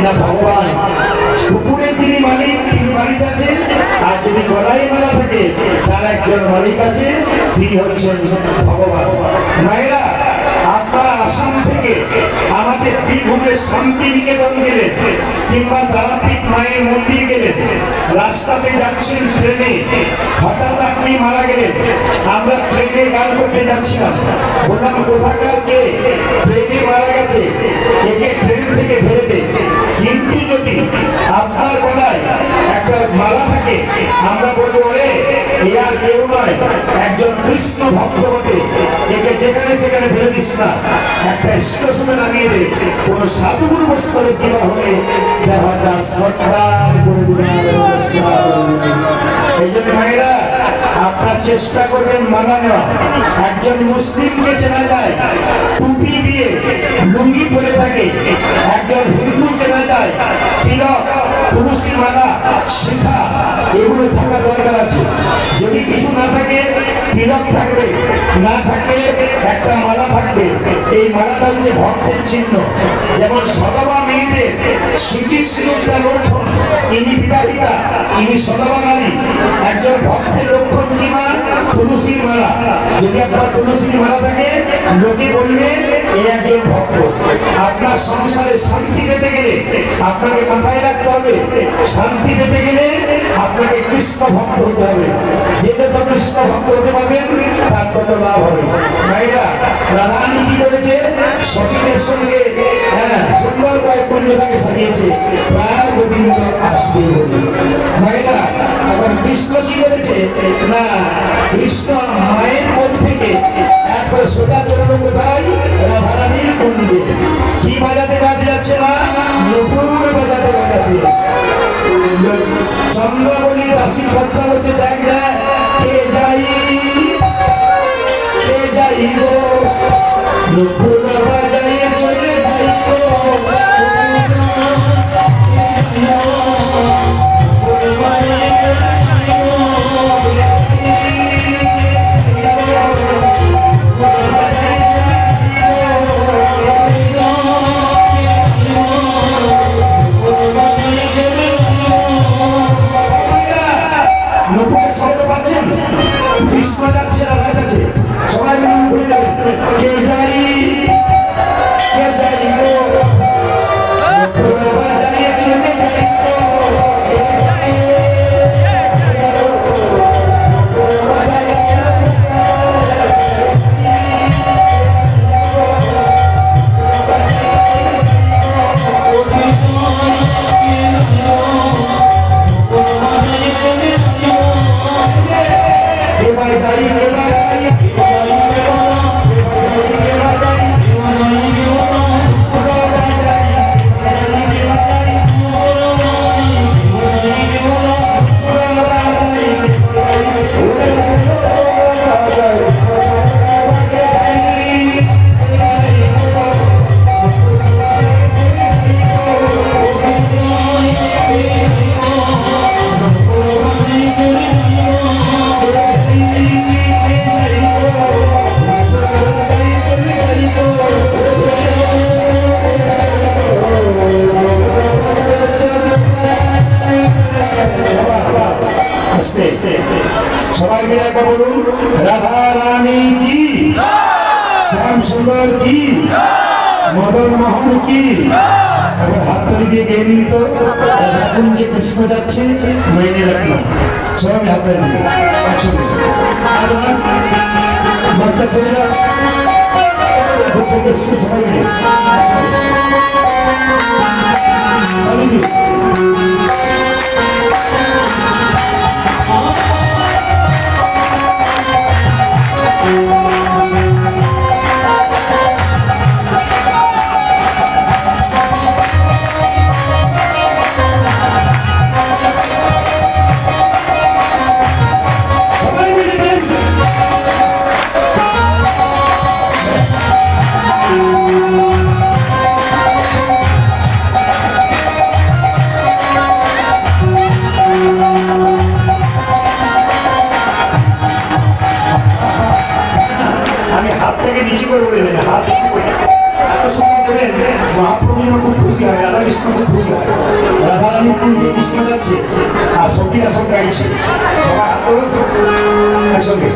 না ভগবান। কুকুরের যিনি মালিক তিনি মালিক আছেন, আর যদি গলায় মালা থাকে তার একজন মালিক আছে, তিনি হচ্ছেন ভগবান। মায়েরা, আপনারা আসাম থেকে আমাদের বীরভূমের শান্তিনিকেতন গেলেন কিংবা তারাপীঠ মায়ের মন্দির গেলেন, রাস্তাতে যাচ্ছেন ট্রেনে, হঠাৎ আপনি মারা গেলেন। আমরা ট্রেনে গান করতে যাচ্ছিলাম, বললাম কোথাকার কে ট্রেনে মারা গেছে, একে ট্রেন থেকে ফেলে দে। কিন্তু যদি আপনার গলায় একটা মালা থাকে আমরা বলবো রে এ আর কেউ নয়, একজন কৃষ্ণ ভক্ত বটে, একে যেখানে সেখানে ফেলে দিস না, একটা স্টেশনে নামিয়ে দে। কোন সাধুগুরু বস্তরে কিবা হলে ব্যাপারটা সরকার করে দিবেন। এই জন্য মায়েরা আপনার চেষ্টা করবেন মালা নেওয়া। একজন মুসলিমকে চেনা যায় টুপি দিয়ে, লুঙ্গি পরে থাকে, একজন হিন্দু চেনা যায় তিলক, তুলসী মালা, শিখা, এগুলো থাকা দরকার আছে। যদি কিছু না থাকে তিলক থাকবে, না থাকবে একটা মালা থাকবে। এই মালাটা হচ্ছে ভক্তের চিহ্ন। যেমন সদবা মেয়েদের শ্রীকৃষ্ণটা লক্ষণ, ইনি বিবাহিতা, ইনি সদবা নারী। একজন ভক্তের লক্ষণ কি মা? তুলসীর মালা। যদি আপনার তুলসীর মালা থাকে লোকে বলবে এই একজন ভক্ত। আপনার সংসারে শান্তি পেতে গেলে আপনাকে মাথায় রাখতে হবে, শান্তি পেতে গেলে আপনাকে কৃষ্ণ ভক্ত হতে হবে। যে যত কৃষ্ণ ভক্ত হতে পারবেন তার তত লাভ হবে। ভাইরা, রাধারানী কি করেছে? সখীদের সঙ্গে সুন্দর কয়েক কুঞ্জটাকে সাজিয়েছে, প্রায় গোবিন্দ আসবে বলে। ভাইরা, এখন কৃষ্ণ কি করেছে? না, কৃষ্ণ মায়ের কোল থেকে একবার সোজা চলল কোথায়? রাধারানীর কুঞ্জে। কি বাজাতে বাজে যাচ্ছে না? নতুন বাজাতে বাজাতে চন্দ্রবলী দাসী কথা বলছে, দেখ দেখ কে যাই গো, নতুন বাজাইয়ে চলে যাই গো। সবাই মিলে একবার বলুন, রাধা রানী কি, শ্যাম সুন্দর কি, মদন মোহন কি। এবার হাত তালি দিয়ে গিয়ে নিন তো, এখন যে কৃষ্ণ যাচ্ছে মেনে রাখলাম। সবাই হাত তালি দিয়ে একসঙ্গে আর বাচ্চা ছেলেরা সবাই মিলে তালি দিয়ে নিচে করে বলবেন, হাত এত সময় দেবেন, মহাপ্রভু খুব খুশি হয়, রাধা কৃষ্ণ খুব খুশি হয়। রাধা রানী যে কৃষ্ণ যাচ্ছে আর সঙ্গীরা সব গাইছে, সবাই হাত তোলেন একসঙ্গে।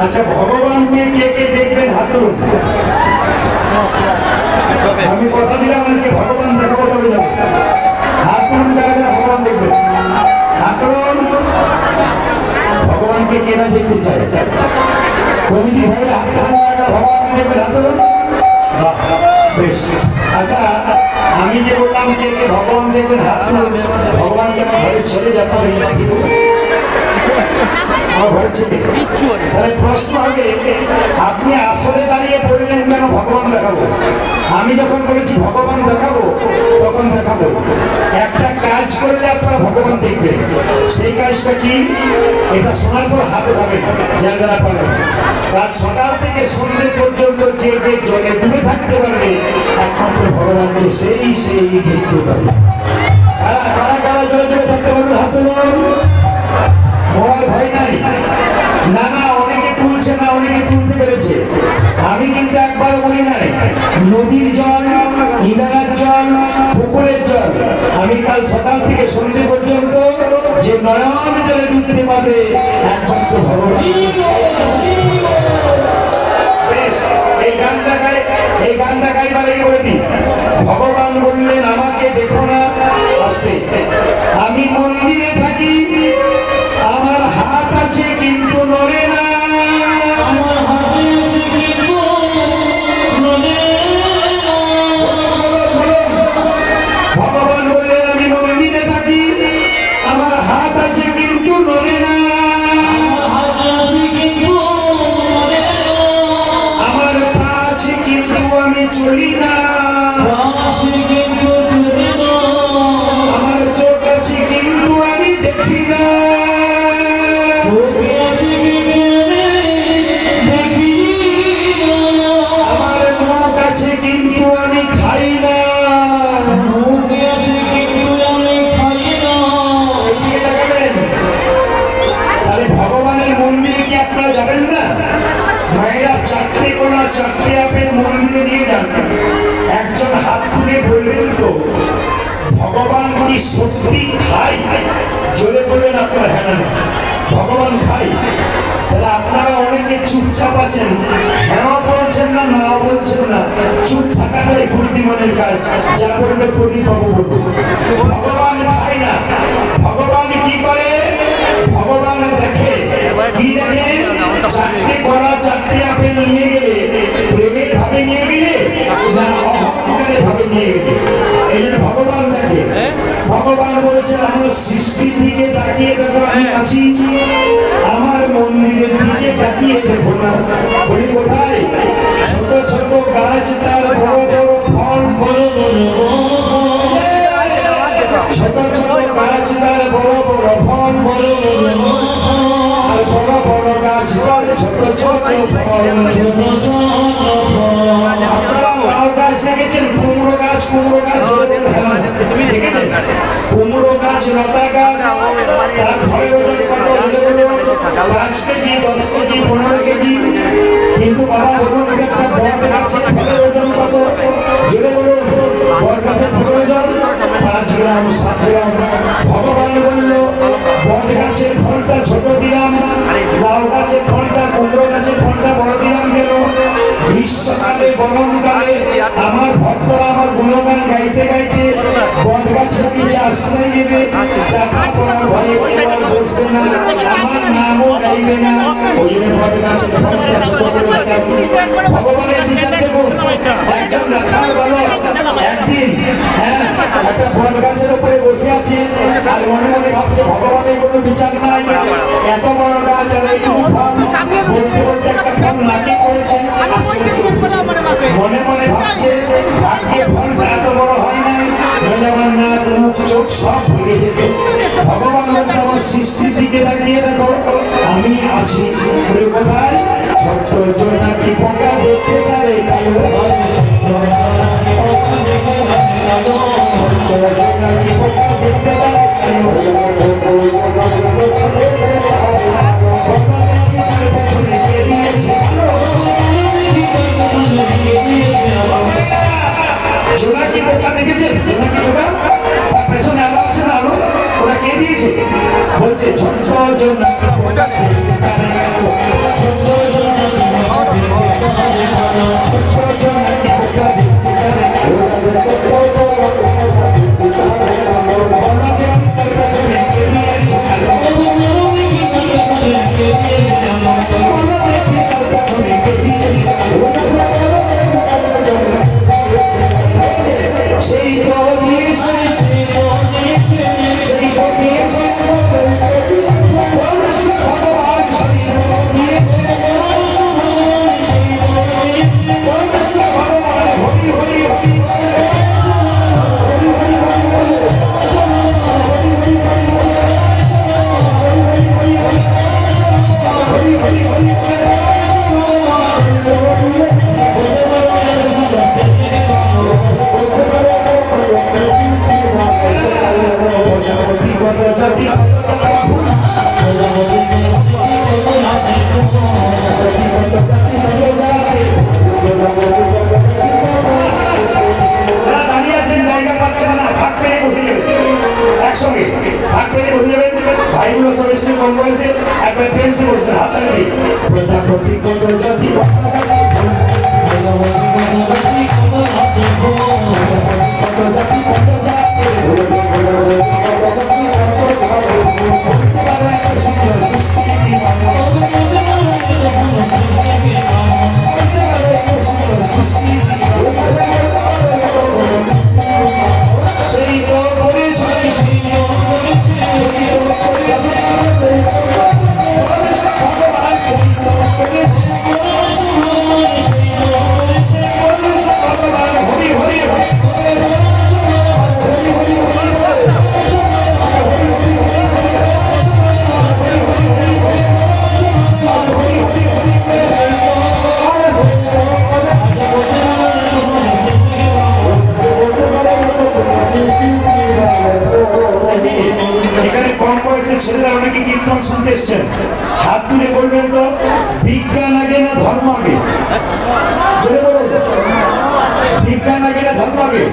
আচ্ছা, ভগবানকে কে কে দেখবেন হাত তুলুন। আমি কথা দিলাম আজকে ভগবান দেখাবো, তবে যাবো। হাত তুলুন কারা যারা ভগবান দেখবেন, হাত তুলুন। ভগবানকে কে না দেখতে চায়? কমিটি ভাইরা হাত তুলুন কারা ভগবানকে দেখবেন, হাত তুলুন। বেশ, আচ্ছা আমি যে বললাম কে কে ভগবান দেখবেন হাত তুলুন। ভগবানকে আমার ঘরে ছেড়ে যাবো, ঠিক হবে? প্রশ্ন হবে, আপনি আসলে দাঁড়িয়ে বললেন কেন ভগবান দেখাবো? আমি যখন বলেছি ভগবান দেখাবো তখন দেখাবো। একটা কাজ করলে আপনারা ভগবান দেখবেন, সেই কাজটা কি? এটা শোনার পর হাত উঠাবেন যারা যারা পারবেন। রাত সকাল থেকে সন্ধ্যে পর্যন্ত যে যে জলে ডুবে থাকতে পারবে একমাত্র ভগবানকে সেই দেখতে পারবে। কারা কারা কারা জলে ডুবে থাকতে পারবে হাত তুলুন। মরার ভয় নাই। না না, অনেকে তুলছে না, অনেকে তুলতে পেরেছে। আমি কিন্তু একবার বলি নাই, নদীর জল, ইনারার জল, পুকুরের জল, আমি কাল সকাল থেকে সন্ধ্যে পর্যন্ত যে নয়ন জলে ডুবতে পারবে একমাত্র ভগবান। এই গানটা গাইবার আগে বলে দিই, ভগবান বললেন আমাকে দেখো না, আসতে আমি মন্দিরে থাকি, আমার হাত আছে কিন্তু নড়ে না, আমার হাতে আছে কিন্তু নড়ে না। ভগবান বললেন আমি মন্দিরে থাকি, আমার হাত আছে কিন্তু নড়ে না, হাত আছে কিন্তু নড়ে না, আমার পা আছে কিন্তু আমি চলি না, আমার চোখ আছে কিন্তু আমি দেখি না, আমার মুখ আছে কিন্তু আমি খাই না, এইদিকে তাকাবেন। তাহলে ভগবানের মন্দিরে কি আপনারা যাবেন না? মায়েরা চারটে কোনা চারটে আপেল মন্দিরে নিয়ে যান, একজন হাত তুলে বলবেন তো ভগবান কি সত্যি খায়? জোরে বলবেন আপনার, হ্যাঁ না ভগবান খায়। তাহলে আপনারা অনেকে চুপচাপ আছেন, হ্যাঁ বলছেন না, না বলছেন না, চুপ থাকাটাই বুদ্ধিমানের কাজ। যা বলবে প্রদীপ বাবু বলবো, ভগবান খায় না। ভগবান কি করে? ভগবান দেখে। কি দেখে? চারটে কলা চারটে আপেল নিয়ে গেলে প্রেমের ভাবে নিয়ে গেলে না অহংকারের ভাবে নিয়ে গেলে? ভগবান বলছে আমার সৃষ্টির দিকে তাকিয়ে দেখো আমি আছি, আমার মন্দিরের দিকে তাকিয়ে দেখো না। বলি কোথায়? ছোট ছোট গাছ তার বড় বড় ফল, বড় বড় ছোট ছোট গাছ তার বড় বড় ফল, বড় বড় আর বড় বড় গাছ তার ছোট ছোট ফল, ছোট ছোট ফল। আপনারা লাউ গাছ দেখেছেন? কুমড়ো গাছ, কুমড়ো গাছ দেখেছেন? কুমড়ো গাছ, লতা গাছ, তার ফলের ওজন কত? 5 কেজি, 10 কেজি, 15 কেজি। কিন্তু বাবা বলুন একটা বড় গাছের ফলের ওজন কত? জেনে বলুন, বড় গাছের ফলের ওজন 5 গ্রাম, 7 গ্রাম। ভগবান বলল বড় গাছের ফলটা ছোট দিলাম, লাউ গাছের ফলটা, কুমড়ো গাছের ফলটা বড় দিলাম কেন? গ্রীষ্মকালে, গরমকালে আমার ভক্তরা আমার গুণগান গাইতে গাইতে বট গাছের নিচে আশ্রয় নেবে, চাপা পড়ার ভয়ে এবার বসবে না, আমার নামও গাইবে না। ওই জন্য বট গাছের ফলটা ছোট করে দিলাম। ভগবানের বিচার দেখুন, একজন রাখাল বালক একদিন একটা বট গাছের উপরে বসে আছে আর মনে মনে ভাবছে ভগবানের কোনো বিচার নাই, এত বড় গাছ আর এইটুকু ফল। বলতে বলতে একটা ফল লাঠি করেছে, মনে মনে ভাবছে ভাগ্যে ফলটা এত বড় হয় নাই, আমার নাক মুখ চোখ সব ভেঙে যেত। ভগবান বলছে আমার সৃষ্টির দিকে তাকিয়ে দেখো আমি আছি। কোথায়? ছোট্ট জোনাকি পোকা দেখতে পারে কালো, ছোট্ট জোনাকি পোকা দেখতে পারে কালো, জোনাকি পোকা দেখেছেন? জোনাকি পোকা পেছনে আলো আছে না, আলো ওরা কে দিয়েছে? বলছে ছোট্ট জোনাকি পোকা দেখতে পারে কালো, ছোট্ট জোনাকি পোকা দেখতে পারে কালো, সেই তো দিয়েছে, সেই তো দিয়েছে, সেই তো দিয়েছে ভগবান, সেই তো দিয়েছে ভগবান। হরি হরি হরি ভাইগুলো সব এসছে কম বয়সে, একবার প্রেমসে বসবে হাত তালি প্রজাপতি কত জাতি সেই তো বলেছে, সেই তো বলেছে, সেই তো বলেছে ভগবান, সেই তো বলেছে ভগবান। হরি হরি হরি এখানে কম বয়সের ছেলেরা অনেকে কীর্তন শুনতে এসছেন, হাত তুলে বলবেন তো বিজ্ঞান আগে না ধর্ম আগে? জোরে বলুন, বিজ্ঞান আগে না ধর্ম আগে?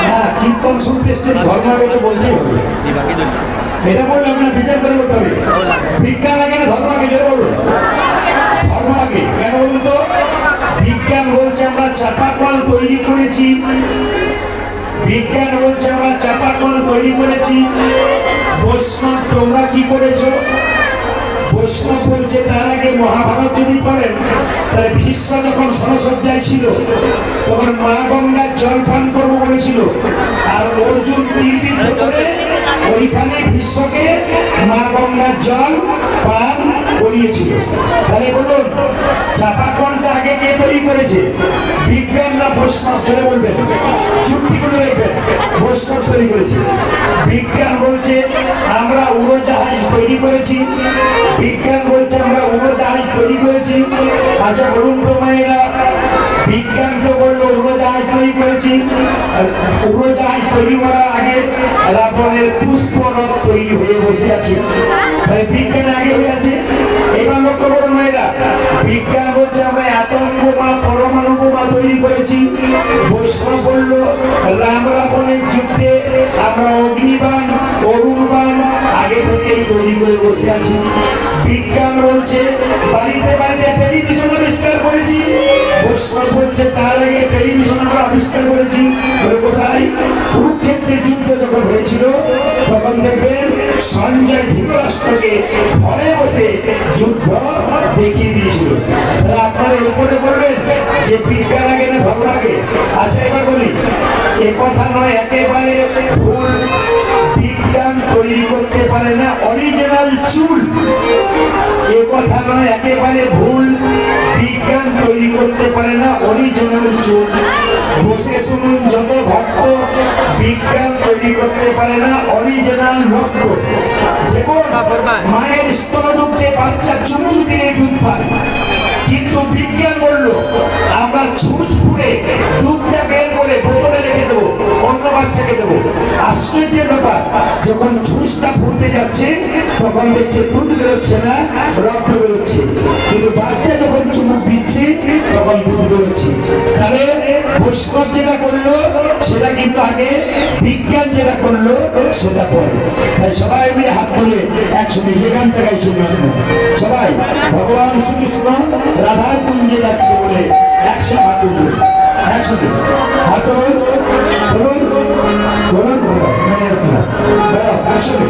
হ্যাঁ, কীর্তন শুনতে এসছেন, ধর্ম আগে তো বলতেই হবে। এটা বললে আপনার বিচার করে বলতে হবে, বিজ্ঞান আগে না ধর্ম আগে? জোরে বলুন, ধর্ম আগে। কেন বলুন তো? বিজ্ঞান বলছে আমরা চাপা কল তৈরি করেছি, বিজ্ঞান বলছে আমরা চাপা কল তৈরি করেছি। বৈষ্ণব তোমরা কি করেছো? বৈষ্ণব বলছে তার আগে মহাভারত যদি পড়েন তাহলে ভীষ্ম যখন সরসজ্জায় ছিল তখন মা গঙ্গার জল পান করবো বলেছিল, আর অর্জুন তীরবিদ্ধ করে ওইখানে ভীষ্মকে মা গঙ্গার জল পান করিয়েছিল। তাহলে বলুন চাপাকলটা আগে কে তৈরি করেছে? বিজ্ঞান না বৈষ্ণব? চলে বলবেন, চুক্তি করে রাখবেন, বৈষ্ণব তৈরি করেছে। বিজ্ঞান বলছে আমরা উড়োজাহাজ তৈরি করেছি, বিজ্ঞান বলছে আমরা উড়োজাহাজ তৈরি করেছি। আচ্ছা বলুন তো মায়েরা, বিজ্ঞান তো বললো উড়োজাহাজ তৈরি করেছি, উড়োজাহাজ তৈরি করার আগে রাবণের পুষ্পরথ তৈরি হয়ে বসে আছে, বিজ্ঞান আগে হয়ে আছে। এবার লক্ষ্য করুন মায়েরা, বিজ্ঞান বলছে আমরা অ্যাটম বোমা পরমাণু বোমা তৈরি করেছি, বৈষ্ণব বললো রাম রাবণের যুদ্ধে আমরা অগ্নিবাণ অরুণবাণ আগে থেকেই তৈরি করে বসে আছি। বিজ্ঞান বলছে বাড়িতে বাড়িতে টেলিভিশন আবিষ্কার করেছি, বৈষ্ণব বলছে তার আগে টেলিভিশন আমরা আবিষ্কার করেছি। কোথায়? কুরুক্ষেত্রের যুদ্ধ যখন হয়েছিল তখন দেখবেন সঞ্জয় ধৃতরাষ্ট্রকে ঘরে বসে যুদ্ধ দেখিয়ে দিয়েছিল। তাহলে আপনারা এরপরে বলবেন যে বিজ্ঞান আগে না ধর্ম আগে? আচ্ছা এবার বলি, এ কথা নয়, একেবারে ভুল। বিজ্ঞান তৈরি করতে পারে না অরিজিনাল চুল, এ কথা নয়, একেবারে ভুল। বিজ্ঞান তৈরি করতে পারে না অরিজিনাল চুল। বসে শুনুন যত ভক্ত, বিজ্ঞান তৈরি করতে পারে না অরিজিনাল রক্ত। দেখুন মায়ের স্তনদুগ্ধে বাচ্চা চুমুক দিলে দুধ পায়, কিন্তু বিজ্ঞান বললো আমরা ছুঁচ ফুড়ে দুধটা বের করে বোতলে রেখে দেবো, অন্য বাচ্চাকে দেবো। আশ্চর্যের ব্যাপার, যখন ছুঁচটা ফুটতে যাচ্ছে তখন দেখছে দুধ বেরোচ্ছে না, রক্ত বেরোচ্ছে, কিন্তু বাচ্চা যখন চুমুক দিচ্ছে তখন দুধ বেরোচ্ছে। তাহলে বৈষ্ণব যেটা করলো সেটা কিন্তু আগে, বিজ্ঞান যেটা করলো সেটা পরে। তাই সবাই মিলে হাত তুলে একসঙ্গে যেখান থেকে সবাই ভগবান শ্রীকৃষ্ণ রাধার কুঞ্জে যাচ্ছে বলে একশো হাত তুলবে, একসঙ্গে হাত তুলুন, তুলুন তুলুন, একসঙ্গে।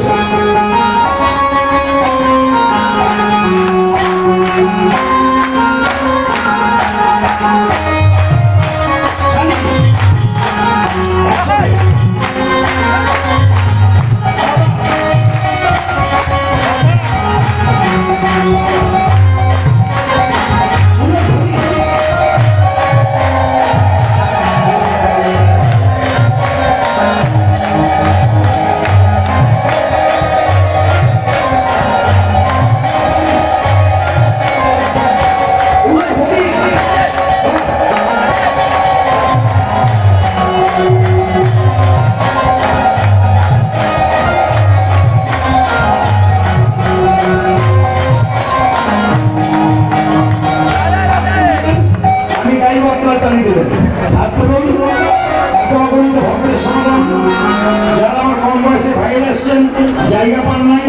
জায়গা পান নাই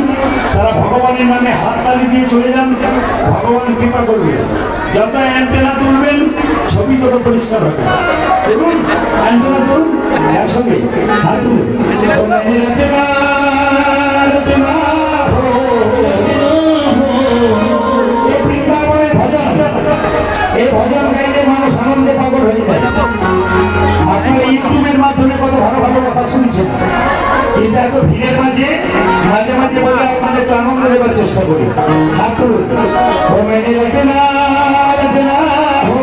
তারা ভগবানের নামে হাত তালি দিয়ে চলে যান, ভগবান কৃপা করবে। যত অ্যান্টেনা তুলবেন ছবি তত পরিষ্কার হবে। দেখুন অ্যান্টেনা তুলুন, একসঙ্গে হাত তুলে ভজন, এই ভজন গাইলে মানুষ আনন্দে পাগল হয়ে যায়। আপনারা ইউটিউবের মাধ্যমে কত ভালো ভালো কথা শুনছেন, কিন্তু এত ভিড়ের মাঝে মাঝে মাঝে বলে আপনাদের একটু আনন্দ দেওয়ার চেষ্টা করি। হাত তুলুন, ও মেনে রাখে না হো,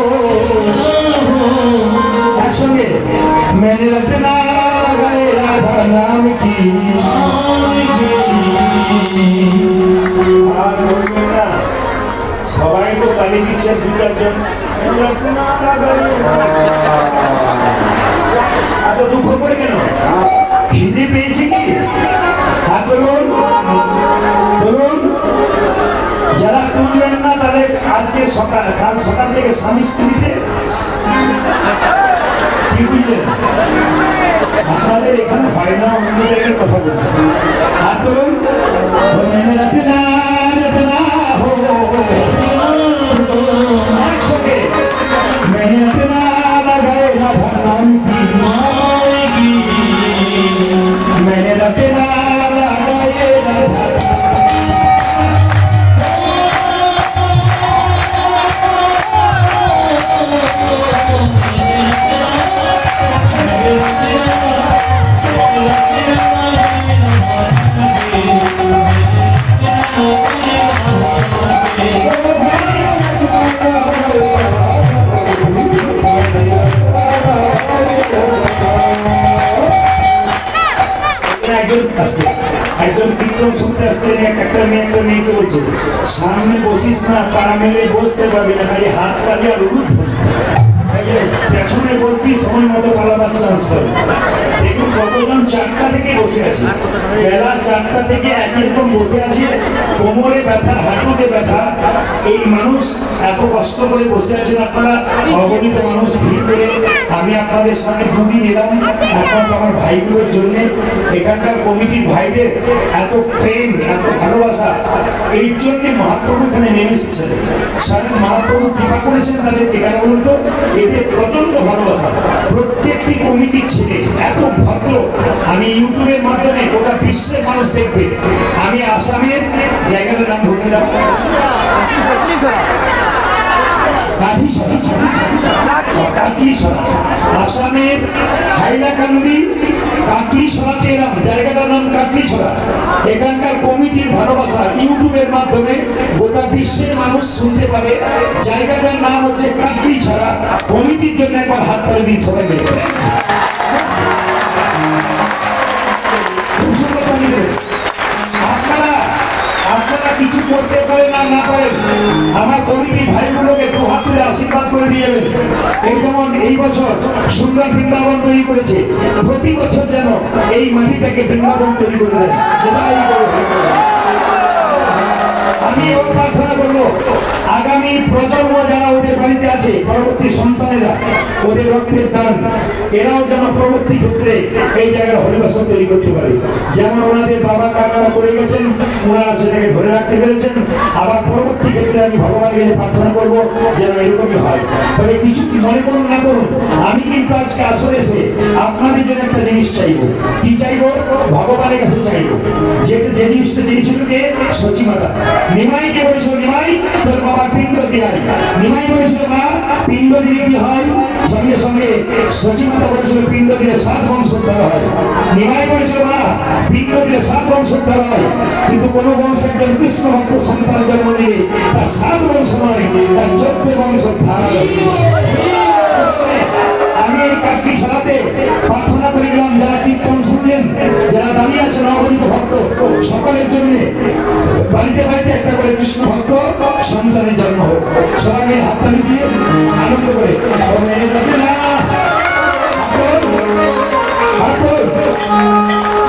একসঙ্গে মেনে রাখে না গায়ে রাধা নাম কি। আর বলবেন না, সবাই তো তালি দিচ্ছেন দু চারজন, এত দুঃখ করে কেন? খিদে পেয়েছে কি? হাত তুলুন, বলুন। যারা তুলবেন না তাদের আজকে সকাল, কাল সকাল থেকে স্বামী স্ত্রীতে কি বুঝলেন? আপনাদের এখানে হয় না, অন্য জায়গায় কথা বলবেন। হাত তুলুন, মেনে রাখে না একসঙ্গে মেনে রাখে না গায়ে রাধা নাম কি, মেনে রাখে না গায়ে রাধা। প্রথম শুনতে আসতে একটা মেয়েকে বলছে, সামনে বসিস না, পা মেলে বসতে পারবি না, খালি হাত তালি আর উলুধ্ব পেছনে বসবি, সময় মতো পালাবার চান্স পাবে। দেখুন কতজন 4টা থেকে বসে আছে, বেলা 4টা থেকে একই রকম বসে আছে, কোমরে ব্যথা, হাঁটুতে ব্যথা। এই মানুষ এত কষ্ট করে বসে আছেন, আপনারা অগণিত মানুষ ভিড় করে। আমি আপনাদের সামনে দুদিন এলাম একমাত্র আমার ভাইগুলোর জন্য। এখানকার কমিটির ভাইদের এত প্রেম, এত ভালোবাসা, এই জন্য মহাপ্রভু এখানে নেমে এসেছেন। স্বামী মহাপ্রভু কৃপা করেছেন তাদেরকে, কেন বলুন তো? এদের প্রচন্ড ভালোবাসা। প্রত্যেকটি কমিটির ছেলে এত ভদ্র, আমি ইউটিউবের মাধ্যমে গোটা বিশ্বের মানুষ দেখবে। আমি আসামের জায়গাটার নাম বলে দিলাম, আসামের হাইলাকান্দি কাটলিছড়াতে এলাম, জায়গাটার নাম কাটলিছড়া। এখানকার কমিটির ভালোবাসা ইউটিউবের মাধ্যমে গোটা বিশ্বের মানুষ শুনতে পারে। জায়গাটার নাম হচ্ছে কাটলিছড়া। কমিটির জন্য একবার হাত করে দিন সবাই মিলে। খুব সুন্দর জানিয়ে দেবেন। আপনারা কিছু করতে পারেন আর না পারেন, আমার কমিটি ভাইগুলোকে দু হাত তুলে আশীর্বাদ করে দিয়ে যাবেন। এই যেমন এই বছর সুন্দর বৃন্দাবন তৈরি করেছে, প্রতি বছর যেন এই মাটিটাকে বৃন্দাবন তৈরি করে দেয়। আমি এও প্রার্থনা করবো, আগামী প্রজন্ম যারা ওদের বাড়িতে আছে, পরবর্তী সন্তানেরা, ওদের রক্তের দান, এরাও যেন পরবর্তী ক্ষেত্রে এই জায়গায় হরিবাসন তৈরি করতে পারে। যেমন ওনাদের বাবা কাকারা করে গেছেন, ওনারা সেটাকে ধরে রাখতে পেরেছেন। আবার পরবর্তী ক্ষেত্রে আমি ভগবানকে প্রার্থনা করবো যেন এরকমই হয়। তবে কিছু মনে করুন না করুন, আমি কিন্তু আজকে আসলে এসে আপনাদের জন্য একটা জিনিস চাইবো। কি চাইবো? ভগবানের কাছে চাইবো। যে জিনিসটা দিয়েছিল কে? সচিমাতা। নিমাইকে বলেছিল, নিমাই তোর বাবা পিণ্ড দিয়ে। নিমাই বলেছিল, মা পিণ্ড দিলে কি হয়? সঙ্গে সঙ্গে সচিমাতা বলেছিল, পিণ্ড দিলে 7 বংশোদ্ধার হয়। নিমাই বলেছিল, মা পিণ্ড দিলে 7 বংশোদ্ধার হয়। কিন্তু কোন বংশে একজন কৃষ্ণ ভক্ত সন্তান জন্ম নিলে তার 7 বংশ নয়, তার 14 বংশোদ্ধার হয়। আমি এই কাঠটি সরাতে প্রার্থনা করে গেলাম, যারা কীর্তন শুনলেন, যারা দাঁড়িয়ে আছেন অগণিত ভক্ত, সকলের জন্য বাড়িতে বাড়িতে একটা করে কৃষ্ণ ভক্ত সন্তানের জন্ম হোক। সবাই মিলে হাততালি দিয়ে আনন্দ করে মেনে যাবে না,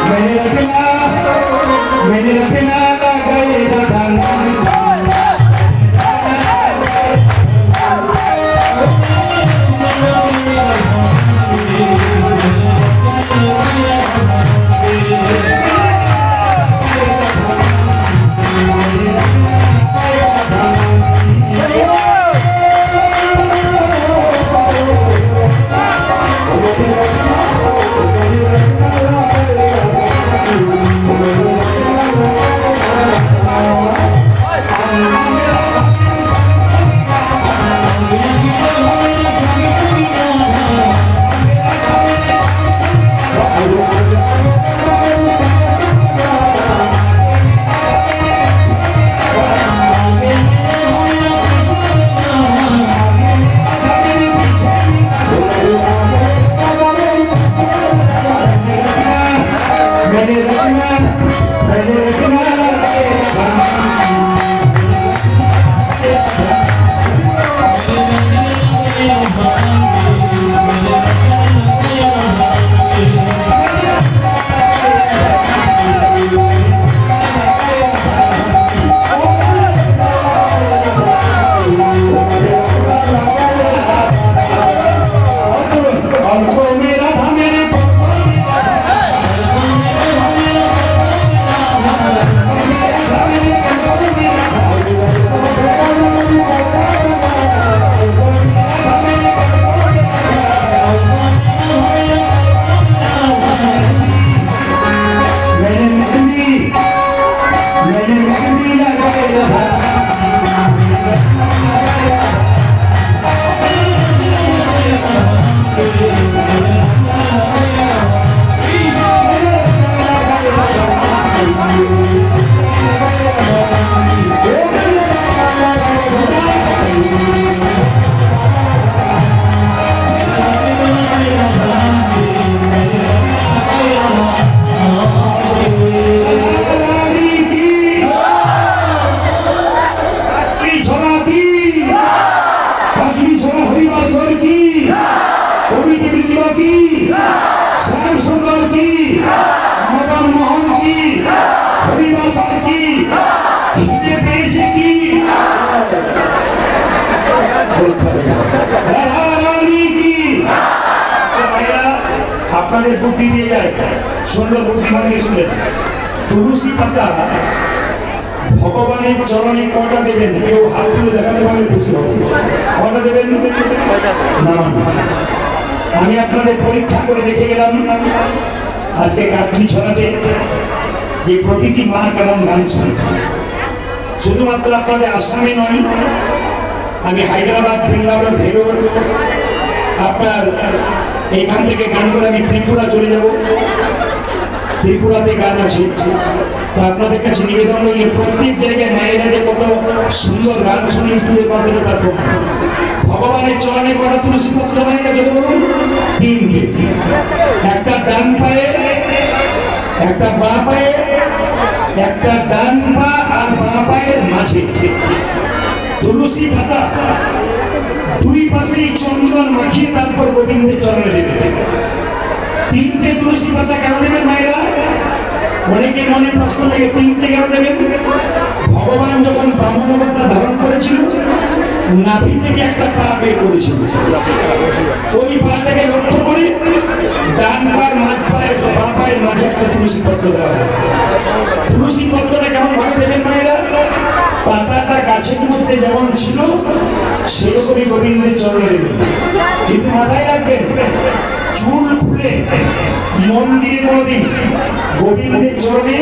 মেনে রাখে না, মেনে রাখে না, লাগাই রাধা। শ্যাম সুন্দর কি, মদন মোহন কি, হরিবাসর কি, খিদে পেয়েছে কি, রানী কি। আচ্ছা ভাইরা, আপনাদের বুদ্ধি দিয়ে যায়, সুন্দর বুদ্ধিমান দিয়ে শুনলেন। তুলসী পাতা ভগবানের চরণে কটা দেবেন? কেউ হাত তুলে দেখাতে পারলে খুশি হবে। কটা দেবেন? নামান। আমি আপনাদের পরীক্ষা করে দেখে গেলাম আজকে কাটলি ছড়াতে যে প্রতিটি মা কেমন গান শুনেছে। শুধুমাত্র আপনাদের আসামে নয়, আমি হায়দ্রাবাদ, বৃন্দাবন, ভেলোর, আপনার এখান থেকে গান করে আমি ত্রিপুরা চলে যাব। ত্রিপুরাতে গান আছে। তো আপনাদের কাছে নিবেদন হইলে প্রত্যেক জায়গায় মায়েরা যে কত সুন্দর গান শুনে ইউটিউবের মাধ্যমে তার প্রমাণ। ভগবানের চরণে কটা তুলসী পত্র মায়েরা যদি বলুন? তিনটে। একটা ডান পায়ে, একটা বাঁ পায়ে, একটা ডান পা আর বাঁ পায়ের মাঝে তুলসী পাতা দুই পাশেই চন্দন মাখিয়ে তারপর গোবিন্দের চরণে দেবে। তিনটে তুলসী পাতা কেন দেবেন মায়েরা? অনেকের মনে প্রশ্ন থাকে, তিনটে কেন দেবেন? ভগবান যখন ব্রাহ্মণবতা ধারণ করেছিল, নাভি থেকে একটা পা বের করেছিল। ওই পাটাকে লক্ষ্য করে ডান পায়ের মাঝ পায়ের বাঁ পায়ের মাঝে একটা তুলসী পত্র দেওয়া হয়। তুলসী পত্রটা কেমন ভাবে দেবেন মায়েরা? পাতাটা গাছের মধ্যে যেমন ছিল সেরকমই গোবিন্দের চরণে দেবেন। কিন্তু মাথায় রাখবেন, চুল খুলে মন্দিরে কোনদিন গোবিন্দের চরণে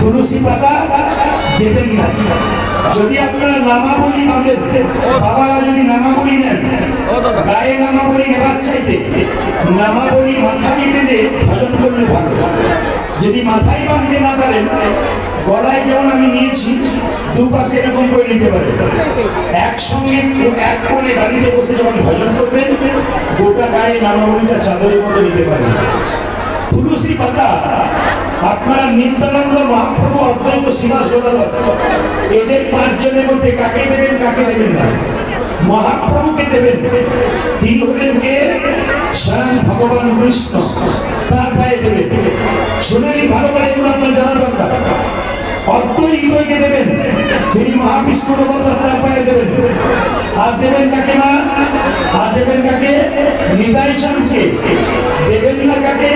তুলসী পাতা দেবেন না। যদি আপনারা নামাবলী বাঁধেন, বাবারা যদি নামাবলী নেন, গায়ে নামাবলী নেবার চাইতে নামাবলী মাথায় বেঁধে ভজন করলে ভালো। যদি মাথায় বাঁধতে না পারেন, গলায় যেমন আমি নিয়েছি দুপাশে এরকম করে নিতে পারেন। একসঙ্গে এক কোণে বাড়িতে বসে যখন ভজন করবেন, গোটা গায়ে নামাবলীটা চাদরের মতো নিতে পারেন। তুলসী পাতা আপনারা নিত্যানন্দ মহাপ্রভু, অদ্বৈত শ্রীবাস গদাধর, এদের পাঁচজনের মধ্যে কাকে দেবেন, কাকে দেবেন না? মহাপ্রভুকে দেবেন। তিনি হলেন কে? স্বয়ং ভগবান কৃষ্ণ। তার পায়ে দেবেন। শুনেই ভালো করে এগুলো আপনার জানা দরকার। অদ্বৈতকে দেবেন, তিনি মহাবিষ্ণুর অবতার, তার পায়ে দেবেন। আর দেবেন কাকে? মা আর দেবেন কাকে? নিতাই চাঁদকে। দেবেন না কাকে?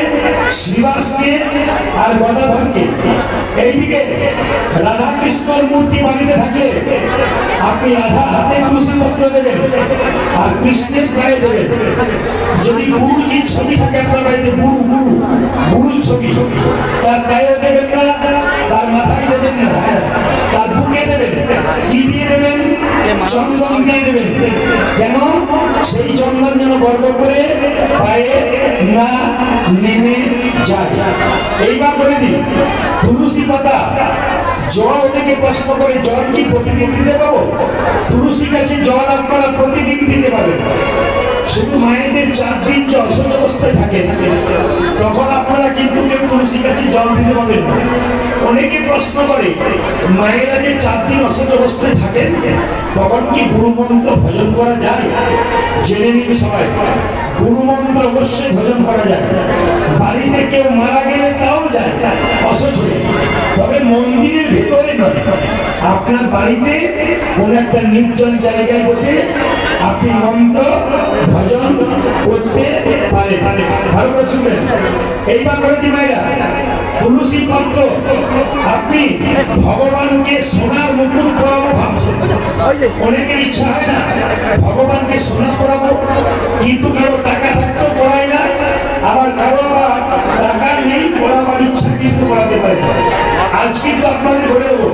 শ্রীবাসকে আর গদাধরকে। এইদিকে রাধা কৃষ্ণর মূর্তি বাড়িতে থাকলে আপনি রাধা হাতে তুলসী পত্র দেবেন আর কৃষ্ণের পায়ে দেবেন। যদি গুরুজির ছবি থাকে আপনার বাড়িতে, গুরুর ছবি, তার পায়েও দেবেন না, তার মাথায় দেবেন না, তার বুকে দেবেন। কি দিয়ে দেবেন? চন্দন দিয়ে দেবেন। কেন? সেই চন্দন যেন গর্ব করে পায়ে না নেমে যায়। এইবার বলে দিই, তুলসী পাতা জল, অনেকে প্রশ্ন করে জল কি প্রতিদিন দিতে পাবো? তুলসী গাছে জল আপনারা প্রতিদিন দিতে পারবেন। শুধু মায়েদের 4 দিন যে অসুস্থ অবস্থায় থাকে, তখন আপনারা কিন্তু কেউ তুলসী গাছে জল দিতে পারবেন না। অনেকে প্রশ্ন করে, মায়েরা যে 4 দিন অসুস্থ অবস্থায় থাকেন, তখন কি গুরুমন্ত্র ভজন করা যায়? জেনে নিন সবাই, গুরুমন্ত্র অবশ্যই ভজন করা যায়। বাড়িতে কেউ মারা গেলে তাও যায় অসুস্থ, তবে মন্দিরের ভেতরে নয়। আপনার বাড়িতে কোন একটা নির্জন জায়গায় বসে আপনি মন্ত্র ভজন করতে পারেন। ভালো করে শুনবেন। এইবার বলে দিই মায়েরা, তুলসী পত্র আপনি ভগবানকে সোনার মুকুট পরাবো ভাবছেন। অনেকের ইচ্ছা হয় না ভগবানকে সোনা পরাবো, কিন্তু কারো টাকা থাকতেও পড়ায় না, আবার কারো টাকা নেই, পড়াবার ইচ্ছা কিন্তু পড়াতে পারে না। আজ কিন্তু আপনাদের বলে দেবো,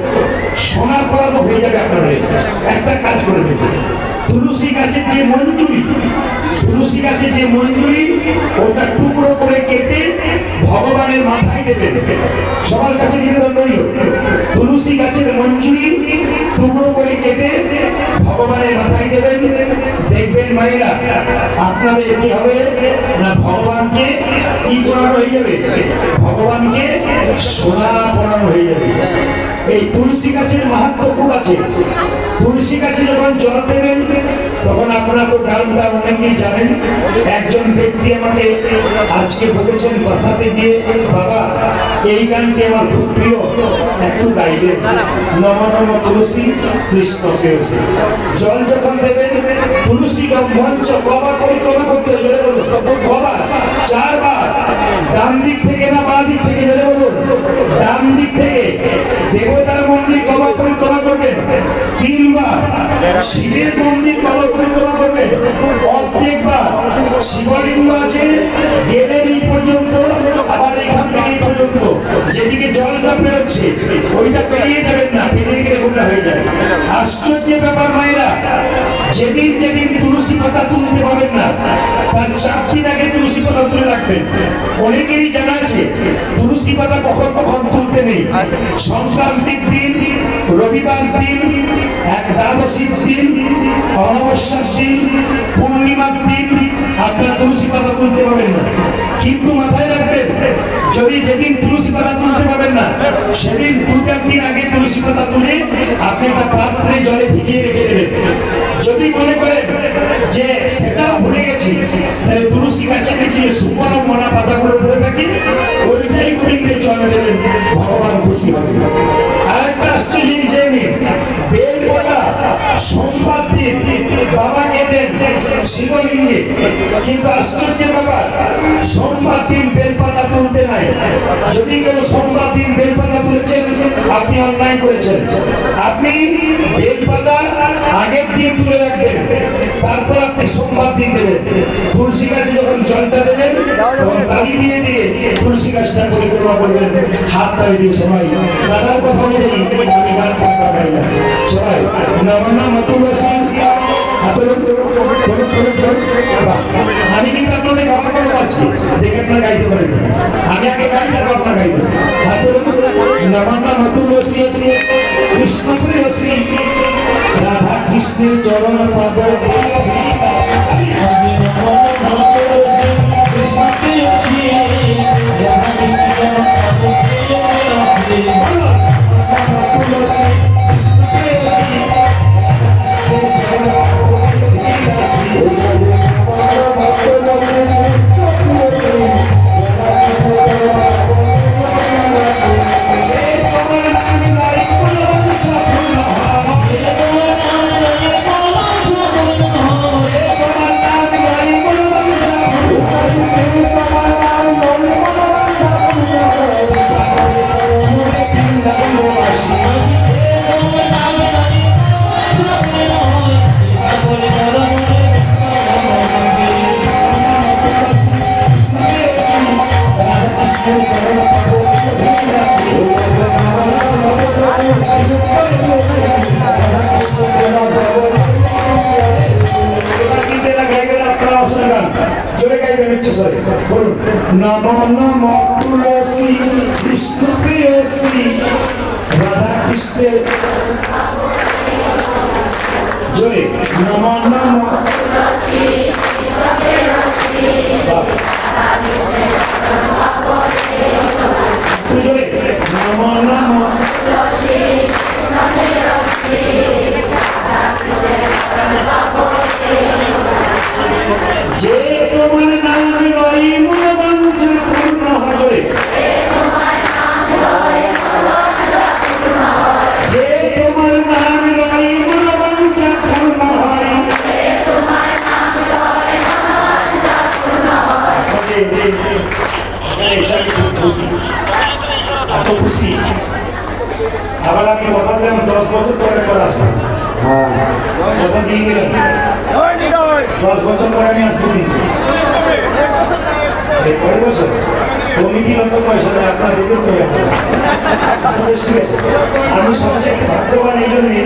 সোনা পরানো হয়ে যাবে আপনাদের। একটা কাজ করে দেবে, তুলসী গাছের যে মঞ্জুরি, তুলসী গাছের যে মঞ্জুরি, ওটা টুকরো করে কেটে ভগবানের মাথায় দেবে। সবার কাছে নিবেদন রইল, তুলসী গাছের মঞ্জুরি টুকরো করে কেটে ভগবানের মাথায় দেবেন। দেখবেন মায়েরা, আপনাদের কি হবে না, ভগবানকে কি পড়ানো হয়ে যাবে? ভগবানকে সোনা পড়ানো হয়ে যাবে। এই তুলসী গাছের মাহাত্ম্য খুব আছে। তুলসী গাছে যখন জল দেবেন তখন আপনারা তো গানটা অনেকেই জানেন। একজন ব্যক্তি আমাকে আজকে বলেছেন বাসাতে গিয়ে, বাবা এই গানটি আমার খুব প্রিয়, একটু গাইবেন, নম নম তুলসী কৃষ্ণ প্রেয়সী। জল যখন দেবেন তুলসী মঞ্চ কবার পরিক্রমা করতে হবে, জোরে বলুন কবার? 4 বার। ডান দিক থেকে না বাঁ দিক থেকে? জোরে বলুন ডান দিক থেকে। দেবতার মন্দির কবার পরিক্রমা করবেন? 3 বার। শিবের মন্দির কবার পরিক্রমা করবেন? অর্ধেকবার। শিবলিঙ্গ আছে গেলের এই পর্যন্ত, আবার এখান থেকে এই পর্যন্ত যেদিকে জলটা বেরোচ্ছে ওইটা পেরিয়ে যাবেন না, পেরিয়ে গেলে গোটা হয়ে যায়। আশ্চর্য ব্যাপার মায়েরা, যেদিন যেদিন তুলসী পাতা তুলতে পারবেন না তার 4 দিন আগে তুলসী পাতা তুলে রাখবেন। অনেকেরই জানা আছে তুলসী পাতা কখন কখন তুলতে নেই। সংক্রান্তির দিন, রবিবার দিন, একাদশীর দিন, অমাবস্যার দিন, পূর্ণিমার দিন আপনারা তুলসী পাতা তুলতে পারবেন না। কিন্তু মাথায় রাখবেন, যদি যেদিন তুলসী পাতা তুলতে পারবেন না সেদিন 2-4 দিন আগে তুলসী পাতা তুলে আপনি একটা পাত্রে জলে ভিজিয়ে রেখে দেবেন। যদি মনে করেন যে সেটাও ভুলে গেছি, তাহলে তুলসী গাছে যে শুকনো মরা পাতাগুলো পড়ে থাকে ওইটাই কুড়িতে জলে দেবেন, ভগবান খুশি হবে। আরেকটা আশ্চর্য জিনিস জেনে, বেল পাতা সোমবার দিন বাবাকে দেন শিবলিঙ্গে, কিন্তু আশ্চর্যের ব্যাপার সোমবার দিন বেলপাতা তুলতে নাই। যদি কেউ সোমবার দিন বেলপাতা তুলেছেন আপনি অন্যায় করেছেন। আপনি বেলপাতা আগের দিন তুলে রাখবেন, তারপর আপনি সোমবার দিন দেবেন। তুলসী গাছে যখন জলটা দেবেন তখন তালি দিয়ে দিয়ে তুলসী গাছটা পরিক্রমা করবেন, হাত তালি দিয়ে। সবাই দাদার কথা অনুযায়ী আমি গান থাকতে পারি না। সবাই নম তুলসী। আমি কিন্তু আপনাদের গাওয়ার কোনো পাচ্ছি, দেখে আপনারা গাইতে পারেন। আমি আগে গাই, তারপর আপনারা গাইবেন। নম তুলসী কৃষ্ণ প্রেয়সী রাধা কৃষ্ণের চরণ পাদ কৃষ্ণ প্রেয়সী রাধা কৃষ্ণের চরণ পাদ তুলসী কৃষ্ণ প্রেয়সী নম নম তুলসী কৃষ্ণ প্রেয়সী রাধা কৃষ্ণের জোরে নম নম জোরে নম নম যে তোমার নাম লই মন বাঞ্ছা পূর্ণ হয়। যে তোমার নাম লই মন বাঞ্ছা পূর্ণ হয়। এত খুশি। আবার আমি কথা দিলাম 10 বছর পরে একবার আসবো, কথা দিয়ে গেলাম 10 বছর পরে আমি আসবো। কিন্তু পরের বছর কমিটির অত পয়সা দেয়, আপনার দেবেন তো। ঠিক আছে, আমি সবচেয়ে ভাগ্যবান এই জন্যে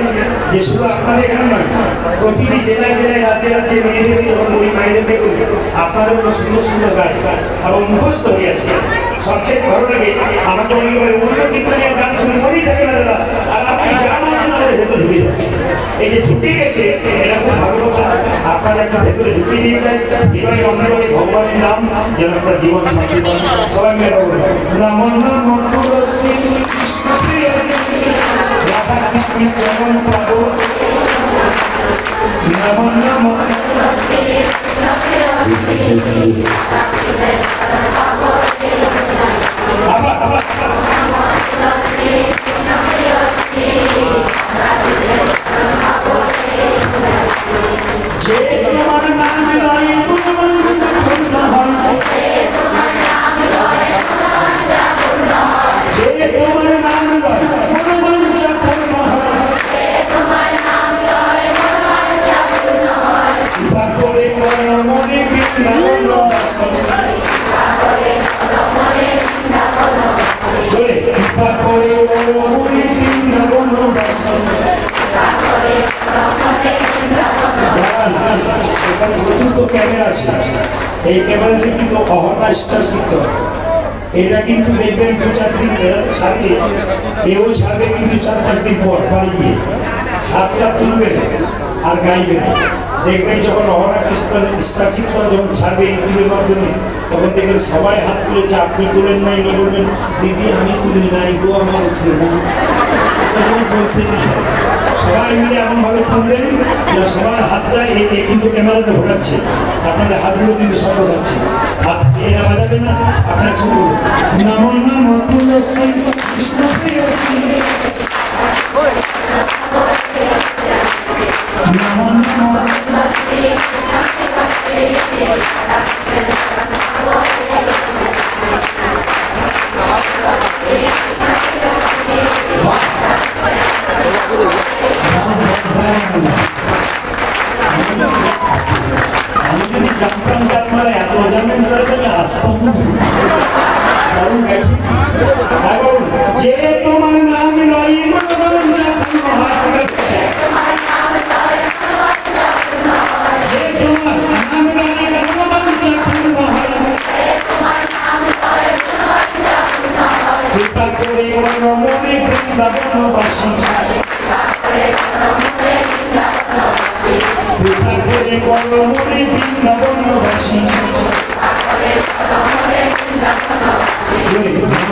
যে শুধু আপনাদের এখানে নয়, প্রতিটি জেলায় জেলায় রাজ্যে রাজ্যে মেয়েদেরকে যখন বলি, মায়েদেরকে বলি, আপনারা কোনো সুন্দর সুন্দর গান এবং মুখস্থ হয়ে আছে। সবচেয়ে ভালো লাগে আমাকে অনেক অন্য কীর্তনের গান শুনে মনেই থাকে না দাদা, আর আপনি যা মানছেন আমাদের ভেতরে ঢুকে যাচ্ছে। এই যে ঢুকে গেছে এটা খুব ভালো কথা। আপনারা একটা ভেতরে ঢুকে দিয়ে যায়, হৃদয়ে অন্তরে ভগবানের নাম যেন আপনার জীবন শান্তি পান। সবাই মিলে নম নম তুলসী কৃষ্ণ প্রেয়সী রাধা কৃষ্ণের চরণ পাদ নমো নমো আবার আবার যে তোমার নাম লয় মনোবাঞ্ছা পূর্ণ হয় যে তোমার নাম লয় মনোবাঞ্ছা পূর্ণ হয় কৃপা করে করো মনে বৃন্দাবন জোরে কৃপা করে করো মনে বৃন্দাবন এখানে প্রচুর তো ক্যামেরা আছে এই ক্যামেরাতে কিন্তু অহরনা স্টার চিত্র এটা কিন্তু দেখবেন 2-4 দিন ছাড়বে এও ছাড়বে কিন্তু 4-5 দিন পর বাড়ি গিয়ে হাতটা তুলবেন আর গাইবেন দেখবেন যখন অহরনা স্টার চিত্র যখন ছাড়বে ইউটিউবের মাধ্যমে তখন দেখবেন সবাই হাত তুলেছে আপনি তুলেন নাই না বলবেন দিদি আমি তুলি নাই গো আমার উঠবে না বলতে সবাই মিলে এমন ভাবে তুলবেন যে সবার হাতটা এই কিন্তু ক্যামেরাতে ঘোরাচ্ছে আপনাদের হাতগুলো কিন্তু সফল হচ্ছে হাত এরা বাজাবে না আপনার শুরু নমো নমো তুলসী কৃষ্ণ প্রেয়সী নমো নমো আমি যদি জানতাম যে আপনারা এত জানেন করে তো আমি আসতাম না কারণ গেছি যে তোমার নাম লই মনোবাঞ্ছা পূর্ণ হয় যে তোমার নাম লই মনোবাঞ্ছা পূর্ণ হয় কৃপা করে করো মনে বৃন্দাবনবাসী কৃপা করে করো মনে বৃন্দাবনবাসী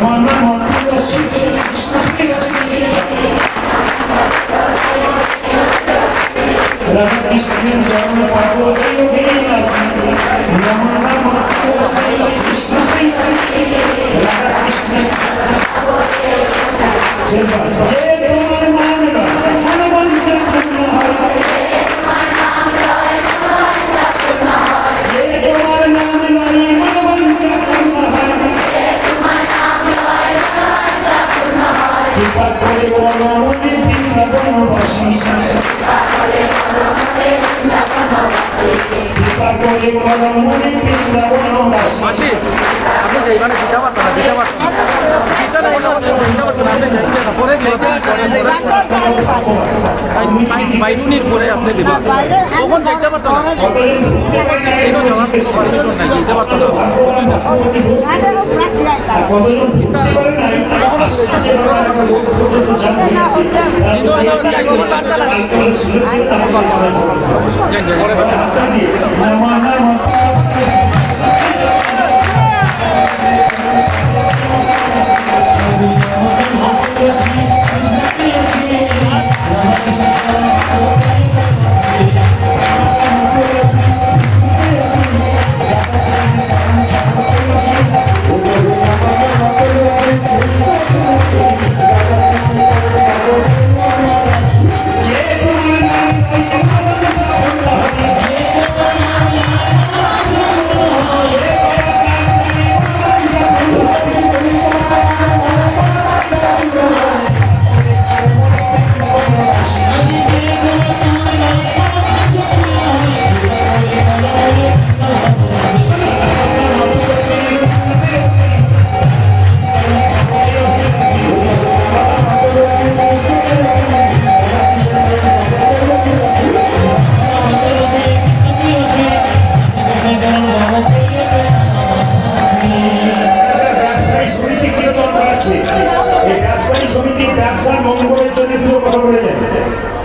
নমো নমো তুলসী কৃষ্ণ প্রেয়সী রাধা কৃষ্ণের জন্ম পাবো যোগে নাসি নমো নমো তুলসী কৃষ্ণ প্রেয়সী রাধা কৃষ্ণের যে তোমার নাম লয় মনোবাঞ্ছা পূর্ণ হয় যে তোমার নাম লয় মনোবাঞ্ছা পূর্ণ হয় কৃপা করে করো মনে বৃন্দাবনবাসী কৃপা করে করো মনে বৃন্দাবনবাসী আপনি এইবারে দিতে পারতো না দিতে পারতো বাইরুনির পরে আপনি দিবেন তখন যাইতে পারতো না দিতে পারতো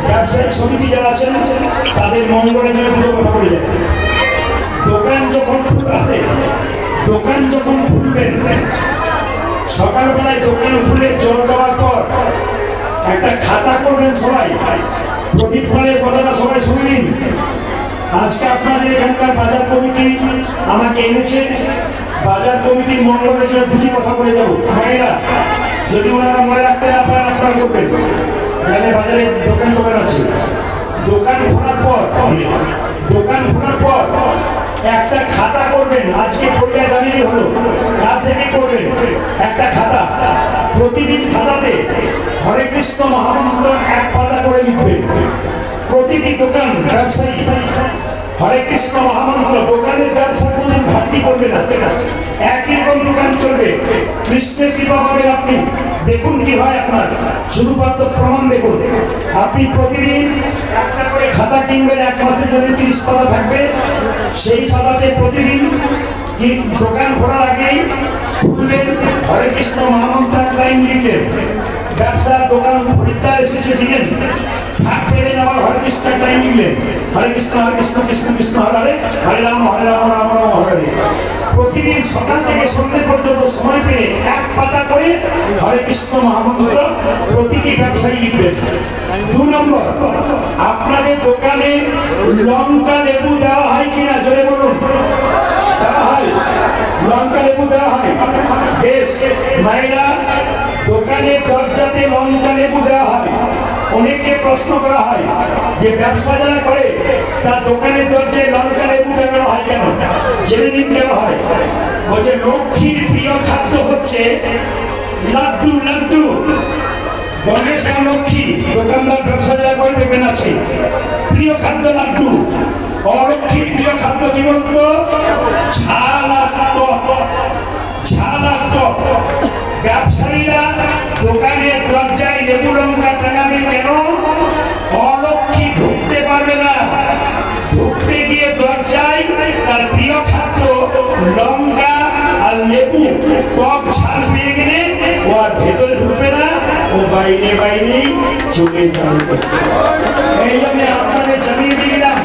ব্যবসায়িক সমিতি যারা আছেন তাদের মঙ্গলের জন্য দুটো কথা বলে যায়। দোকান যখন খুলবেন সকালবেলায় দোকান খুলে জল দেওয়ার পর একটা খাতা করবেন সবাই, প্রদীপ ফলের কথাটা সবাই শুনে নিন। আজকে আপনাদের এখানকার বাজার কমিটি আমাকে এনেছে, বাজার কমিটির মঙ্গলের জন্য দুটি কথা বলে যাবো। মায়েরা যদি ওনারা মনে রাখতে না পারেন আপনারা করবেন, যাদের বাজারে দোকান আছে, দোকান খোলার পর একটা খাতা করবেন। আজকে পয়লা জানুয়ারি হলো, রাত থেকে করবেন একটা খাতা। প্রতিদিন খাতাতে হরে কৃষ্ণ মহামন্ত্র এক পাতা করে লিখবেন। প্রতিটি দোকান ব্যবসায়ী হরে কৃষ্ণ মহামন্ত্র, দোকানের ব্যবসা কোনদিন ঘাটতি করবে না, একই রকম দোকান চলবে। কৃষ্ণের কৃপা পাবেন আপনি। দেখুন কি হয় আপনার, শুধুমাত্র প্রমাণ দেখুন। আপনি প্রতিদিন একটা করে খাতা কিনবেন, 1 মাসের জন্য 30 পাতা থাকবে। সেই পাতাতে প্রতিদিন দোকান খোলার আগেই খুলবেন, হরে কৃষ্ণ মহামন্ত্র এক লাইন লিখবেন। ব্যবসার দোকান খরিদ্দার এসেছে দিলেন, ভাগ পেলেন, আবার হরে কৃষ্ণ এক লাইন লিখলেন, হরে কৃষ্ণ কৃষ্ণ কৃষ্ণ হরে হরে, হরে রাম রাম রাম হরে হরে। প্রতিদিন সকাল থেকে সন্ধ্যে পর্যন্ত সময় পেলে এক পাতা করে হরে কৃষ্ণ মহামন্ত্র প্রতিটি ব্যবসায়ী লিখবেন। 2 নম্বর, আপনাদের দোকানে লঙ্কা লেবু দেওয়া হয় কিনা জোরে বলুন। দেওয়া হয়, লঙ্কা লেবু দেওয়া হয়। বেশ, মায়েরা দোকানের দরজাতে লঙ্কা লেবু দেওয়া হয়। অনেককে প্রশ্ন করা হয় যে ব্যবসা যারা করে তার দোকানের দরজায় লঙ্কা লেবু দেওয়া হয় কেন? জেনে নিন কেন হয়। বলছে লক্ষ্মীর প্রিয় খাদ্য হচ্ছে লাড্ডু। লাড্ডু গণেশ আর লক্ষ্মী দোকানদার ব্যবসা যারা করে দেখবেন আছে, প্রিয় খাদ্য লাড্ডু। অলক্ষ্মীর প্রিয় খাদ্য কি বলতো? ঝাল আর টক। ঝাল আর টক। ব্যবসায়ীরা দোকানের দরজায় লেবু লঙ্কা টাঙাবে কেন? অলক্ষ্মী ঢুকতে পারবে না। ঢুকতে গিয়ে দরজায় তার প্রিয় খাদ্য লঙ্কা আর লেবু টক ঝাল পেয়ে গেলে ও আর ভেতরে ঢুকবে না, ও বাইরে বাইরেই চলে যাবে। এই জন্য আপনাদের জানিয়ে দিয়ে গেলাম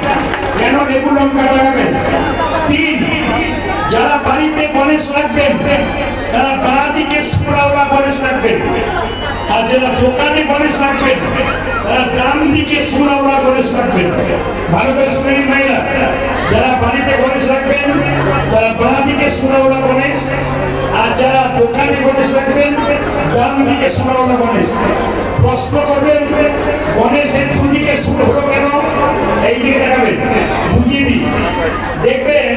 কেন লেবু লঙ্কা টাঙাবেন। 3, যারা বাড়িতে গণেশ রাখবেন তারা বাঁ-দিকে সুরাওয়া গণেশ রাখবেন, আর যারা দোকানে গণেশ রাখবেন তারা ডান দিকে সুরাওয়া গণেশ রাখবেন। ভালো করে শুনে নিন ভাইরা, যারা বাড়িতে গণেশ রাখবেন তারা বাঁ-দিকে সুরাওয়া গণেশ, আর যারা দোকানে গণেশ রাখবেন ডান দিকে সুরাওয়া গণেশ। প্রশ্ন করবেন গণেশের দুদিকে সুর হলো কেন? এই দিকে দেখাবেন, বুঝিয়ে দিই। দেখবেন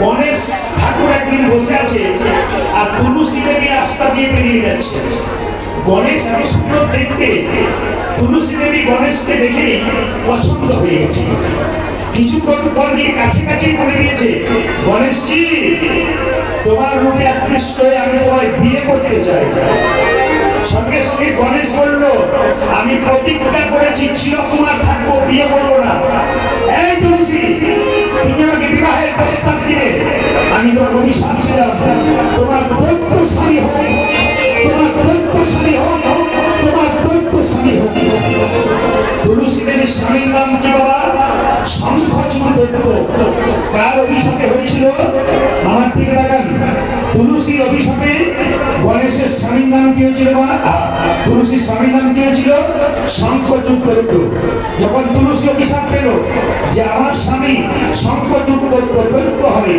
গণেশ ঠাকুর একদিন বসে আছে আর তুলসী দেবী রাস্তা দিয়ে পেরিয়ে যাচ্ছে। গণেশ এত সুন্দর দেখতে, তুলসী দেবী গণেশকে দেখে পছন্দ হয়ে গেছে। কিছুক্ষণ পর গিয়ে কাছে কাছেই বলে দিয়েছে, গণেশজি তোমার রূপে আকৃষ্ট হয়ে আমি তোমায় বিয়ে করতে চাই। সঙ্গে সঙ্গে গণেশ বলল, আমি প্রতিজ্ঞা করেছি চিরকুমার থাকবো, বিয়ে করবো না। এই তুলসী, তুমি আমাকে বিবাহের প্রস্তাব দিলে, আমি তোমার অভিশাপ ছিলাম, তোমার দৈত্য স্বামী হোক, তোমার দৈত্য স্বামী হোক, তোমার দৈত্য স্বামী হোক। তুলসী দেবীর স্বামীর নাম কি বাবা? শঙ্খচূড় দৈত্য। কার অভিশাপে হয়েছিল? আমার দিকে তাকান। তুলসীর অভিশাপে গণেশের স্বামীর নাম কি হয়েছিল বাবা? তুলসীর স্বামীর নাম কি হয়েছিল? শঙ্খচূড় দৈত্য। যখন তুলসী অভিশাপ পেল যে আমার স্বামী শঙ্খচূড় দৈত্য হবে,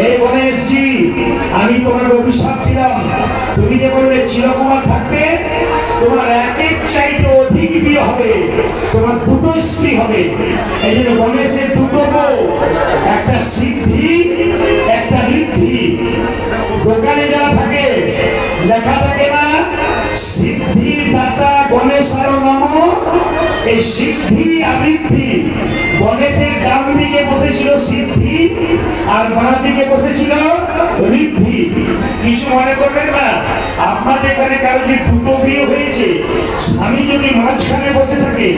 এই গণেশজি আমি তোমাকে অভিশাপ দিলাম, তুমি যে বললে চিরকুমার থাকবে, তোমার একের চাইতে অধিক বিয়ে হবে, তোমার 2টো স্ত্রী হবে। এই জন্য গণেশের 2টো বউ, একটা সিদ্ধি একটা ঋদ্ধি। দোকানে যারা থাকে লেখা থাকে না সিদ্ধি দাতা গণেশের নাম। এই সিদ্ধি আর ঋদ্ধি, গণেশের ডান দিকে বসেছিল সিদ্ধি আর বাঁ দিকে বসেছিল ঋদ্ধি। কিছু মনে করবেন না, আপনাদের এখানে কারো যে 2টো বিয়ে হয়েছে, স্বামী যদি মাঝখানে বসে থাকে,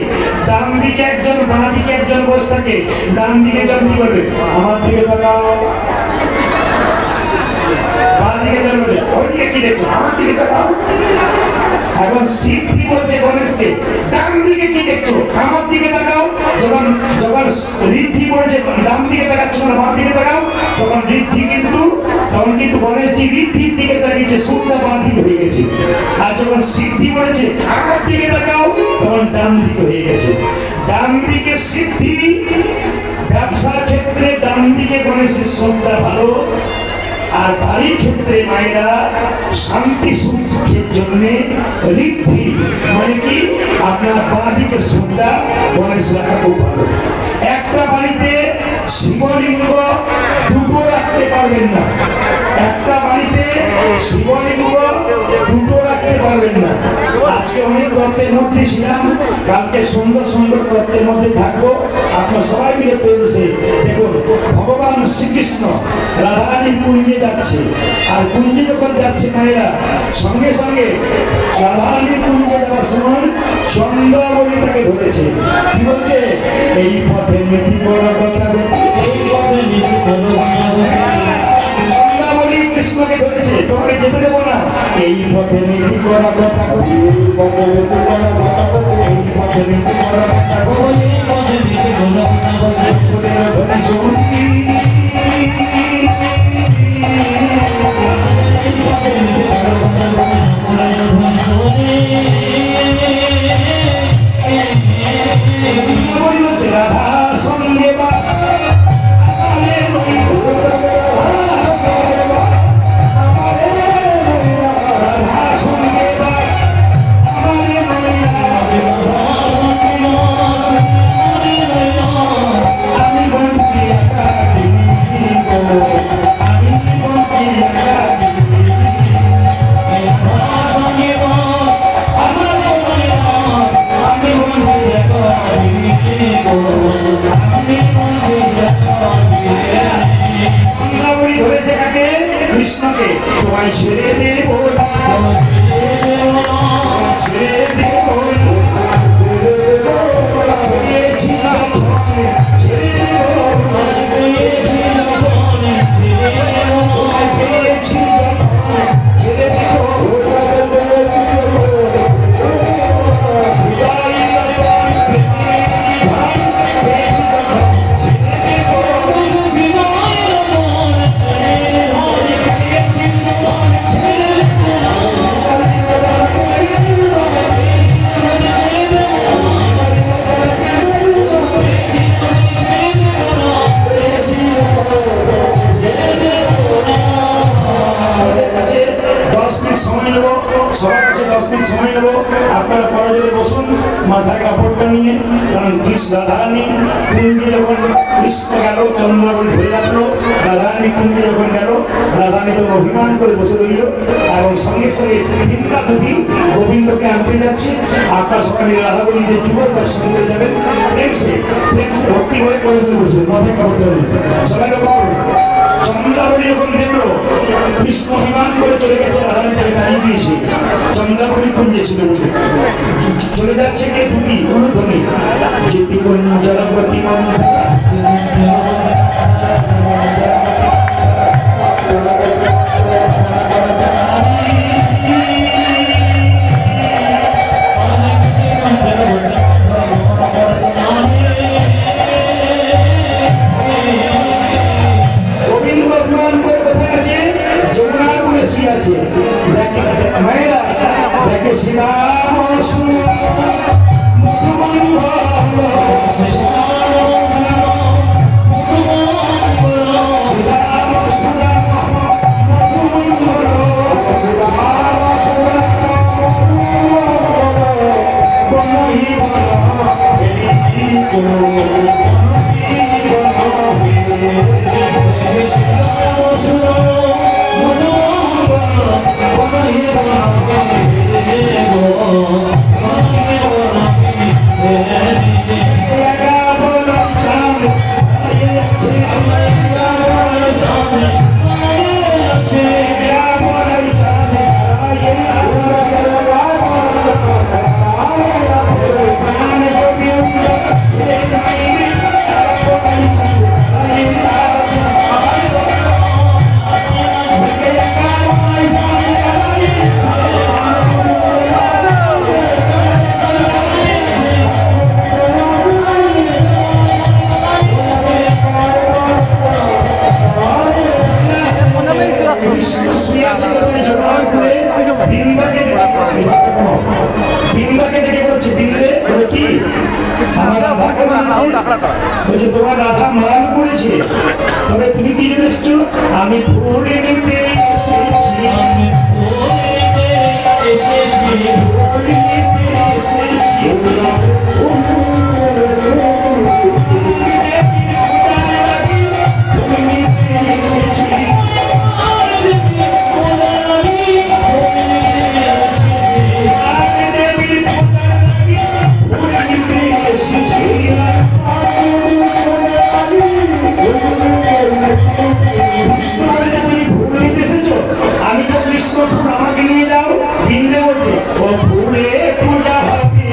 ডান দিকে একজন বাঁ দিকে একজন বসে থাকে, ডান দিকে জন কি করবে? আমার দিকে তাকাও। বাঁ দিকে জন বলে ওইদিকে কি দেখছো? আমার দিকে তাকাও। এখন সিদ্ধি বলছে গণেশকে, ডান দিকে কি দেখছো? আমার দিকে তাকাও। যখন যখন ঋদ্ধি বলেছে ডান দিকে তাকাচ্ছ না, বাঁ দিকে তাকাও, তখন ঋদ্ধি কিন্তু গণেশজি ঋদ্ধির দিকে তাকিয়েছে, সুরটা বাঁ দিকে হয়ে গেছে। আর যখন সিদ্ধি বলেছে আমার দিকে তাকাও, তখন ডান দিকে হয়ে গেছে। মানুষের শ্রদ্ধা ভালো, আর বাড়ির ক্ষেত্রে মায়েরা শান্তি সুখের জন্য ঋদ্ধি মানে কি আপনার বাঁ দিকের শ্রদ্ধা গণেশ রাখা খুব ভালো। একটা বাড়িতে শিবলিঙ্গ দুটো রাখতে পারবেন না, একটা বাড়িতে শিবলিঙ্গ দুটো রাখতে পারবেন না। আজকে অনেক তত্ত্বের মধ্যে ছিলাম, কালকে সুন্দর সুন্দর তত্ত্বের মধ্যে থাকবো। আপনার সবাই মিলে পেয়েছে দেখুন, ভগবান শ্রীকৃষ্ণ রাধারানীর কুঞ্জে যাচ্ছে, আর কুঞ্জে যখন যাচ্ছে মায়েরা সঙ্গে সঙ্গে রাধারানীর কুঞ্জে যাওয়ার সময় চন্দ্রাবলী তাকে ধরেছে। কি বলছে? এই পথে নীতি করা কথা, এই পথে নীতি চন্দ্রাবলী কৃষ্ণকে ধরেছে, তোমাকে যেতে দেবো না। এই পথে নীতি করা কথা, এই পথে নীতি করা কথা, এই পথে নীতি করা কথা, এই পথে নীতি করা রাধা সঙ্গে ধরেছে কাকে? কৃষ্ণকে। তোমায় ছেড়ে দেবো না, ছেড়ে দেবো না, পেয়েছি যখন ছেড়ে দেবো না, পেয়েছি যখন ছেড়ে দেবো না, পেয়েছি যখন ছেড়ে দেবো সবার কাছে 10 মিনিট সময় নেব। আপনারা পরাজলে বসুন মাথায় কাপড়টা নিয়ে, কারণ কৃষ্ণ রাধারানী কুঞ্জে যখন কৃষ্ণ গেল চন্দ্রাবলী ধরে রাখলো, রাধারানী কুঞ্জে যখন গেল রাধারানী তখন অভিমান করে বসে রইল, এবং সঙ্গে সঙ্গে তিনটা দুটি গোবিন্দকে আনতে যাচ্ছে। আপনার সকালে রাধাবলীতে যুবক দর্শন করে যাবেন, প্রেমসে ভক্তি করে করে বসবেন মাথায় কাপড়টা নিয়ে। সবাই চন্দ্রাবলী যখন দেখলো কৃষ্ণ অভিমান করে চলে গেছে, রাধারানী তাকে দাঁড়িয়ে দিয়েছে, চন্দ্রাবলী কুঞ্জে ছিল চলে যাচ্ছে কে? দুটি অনুধ্বনি, যেটি জলপতি গোবিন্দ অভিমান করে কোথায় আছে? যমুনার কুলে শুয়ে আছে। মায়েরা দেখে শ্রীরাম তোমার রাধা মায়ানপুরে করেছে। তবে তুমি কি জন্য এসছো? আমি ফুল নিতে এসেছি, আমি ফুল নিতে এসেছি, ফুল নিতে এসেছি। আমি তো কৃষ্ণ ফুল, আমাকে নিয়ে যাও। বিন্দে বলছে ও ফুলে পূজা হবে,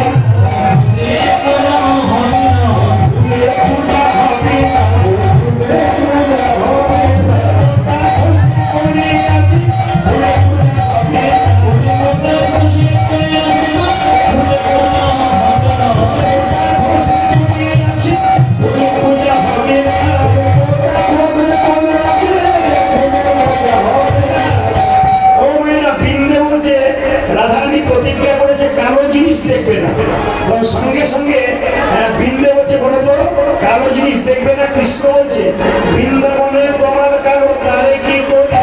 ফুলে পূজা হবে, রাধারানী প্রতিজ্ঞা করেছে কালো জিনিস দেখবে না। সঙ্গে সঙ্গে বৃন্দে বলছে বলো তো কালো জিনিস দেখবে না। কৃষ্ণ বলছে বৃন্দাবনে তোমার কালো তারে কি করবে,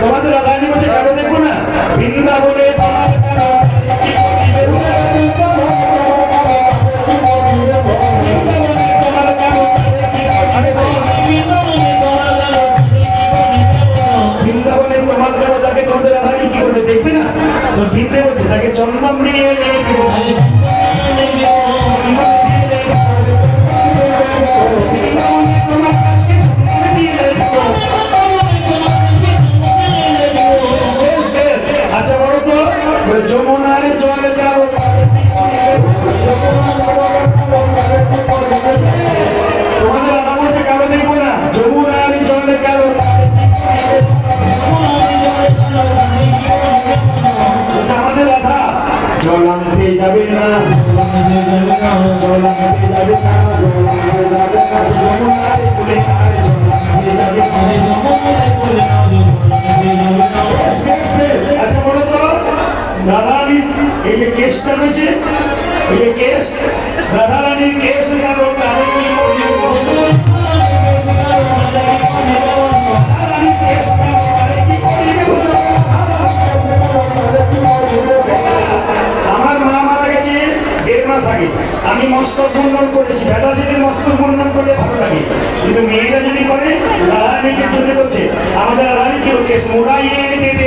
তোমাদের রাধারানী বলছে কালো দেখবো না। বৃন্দাবনে তোমার কালো কি বৃন্দাবনে তোমার কালো তাকে তোমাদের রাধারানী কি করবে দেখবে না। তো বৃন্দে বলছে তাকে চন্দন দিয়ে আচ্ছা বলো তো যমুনার জলে কালো তোমাদের রাধা বলছে কালো দেখবো না। যমুনার জলে কালো আমাদের রাধা জল আনতে যাবে না, জল আনতে যাবে না, যমুনার কুলে জল আনতে যাবে না। আচ্ছা বলো তো রাধারানীর এই যে কেসটা রয়েছে, এই যে কেস, রাধারানীর কেস কালো তারে কি আমার মা মারা গেছে 1.5 মাস আগে। আমি মস্তক মুন্ডন করেছি, বেটা সেদিন মস্তক মুন্ডন করলে ভালো লাগে, কিন্তু মেয়েরা যদি করে রাধারানীকে জন্য করছে। আমাদের রাধারানী কি কেস মোড়াইয়ে দেবে,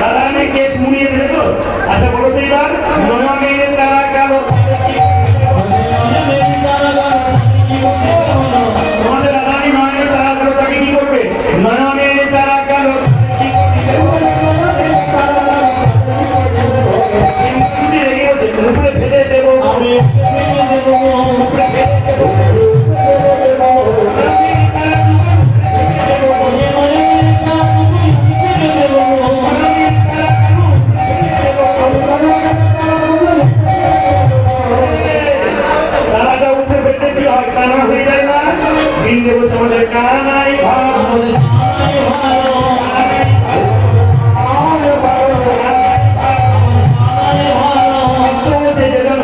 রাধারানী কেস মুড়িয়ে দেবে তো। আচ্ছা বলো তো এবার নয়নের তারা কালো, তোমাদের রাধারানী নয়নের তারা কালো তাকে কি করবে? নয়নের তারা কালো রেগে হচ্ছে উপরে ফেলে দেবো, আমি উপরে ফেলে দেবো। তারাটা উপরে ফেলতে কি হয়? কানা হয়ে যায় না? বিন্দে বলছে আমাদের কানাই ভালো,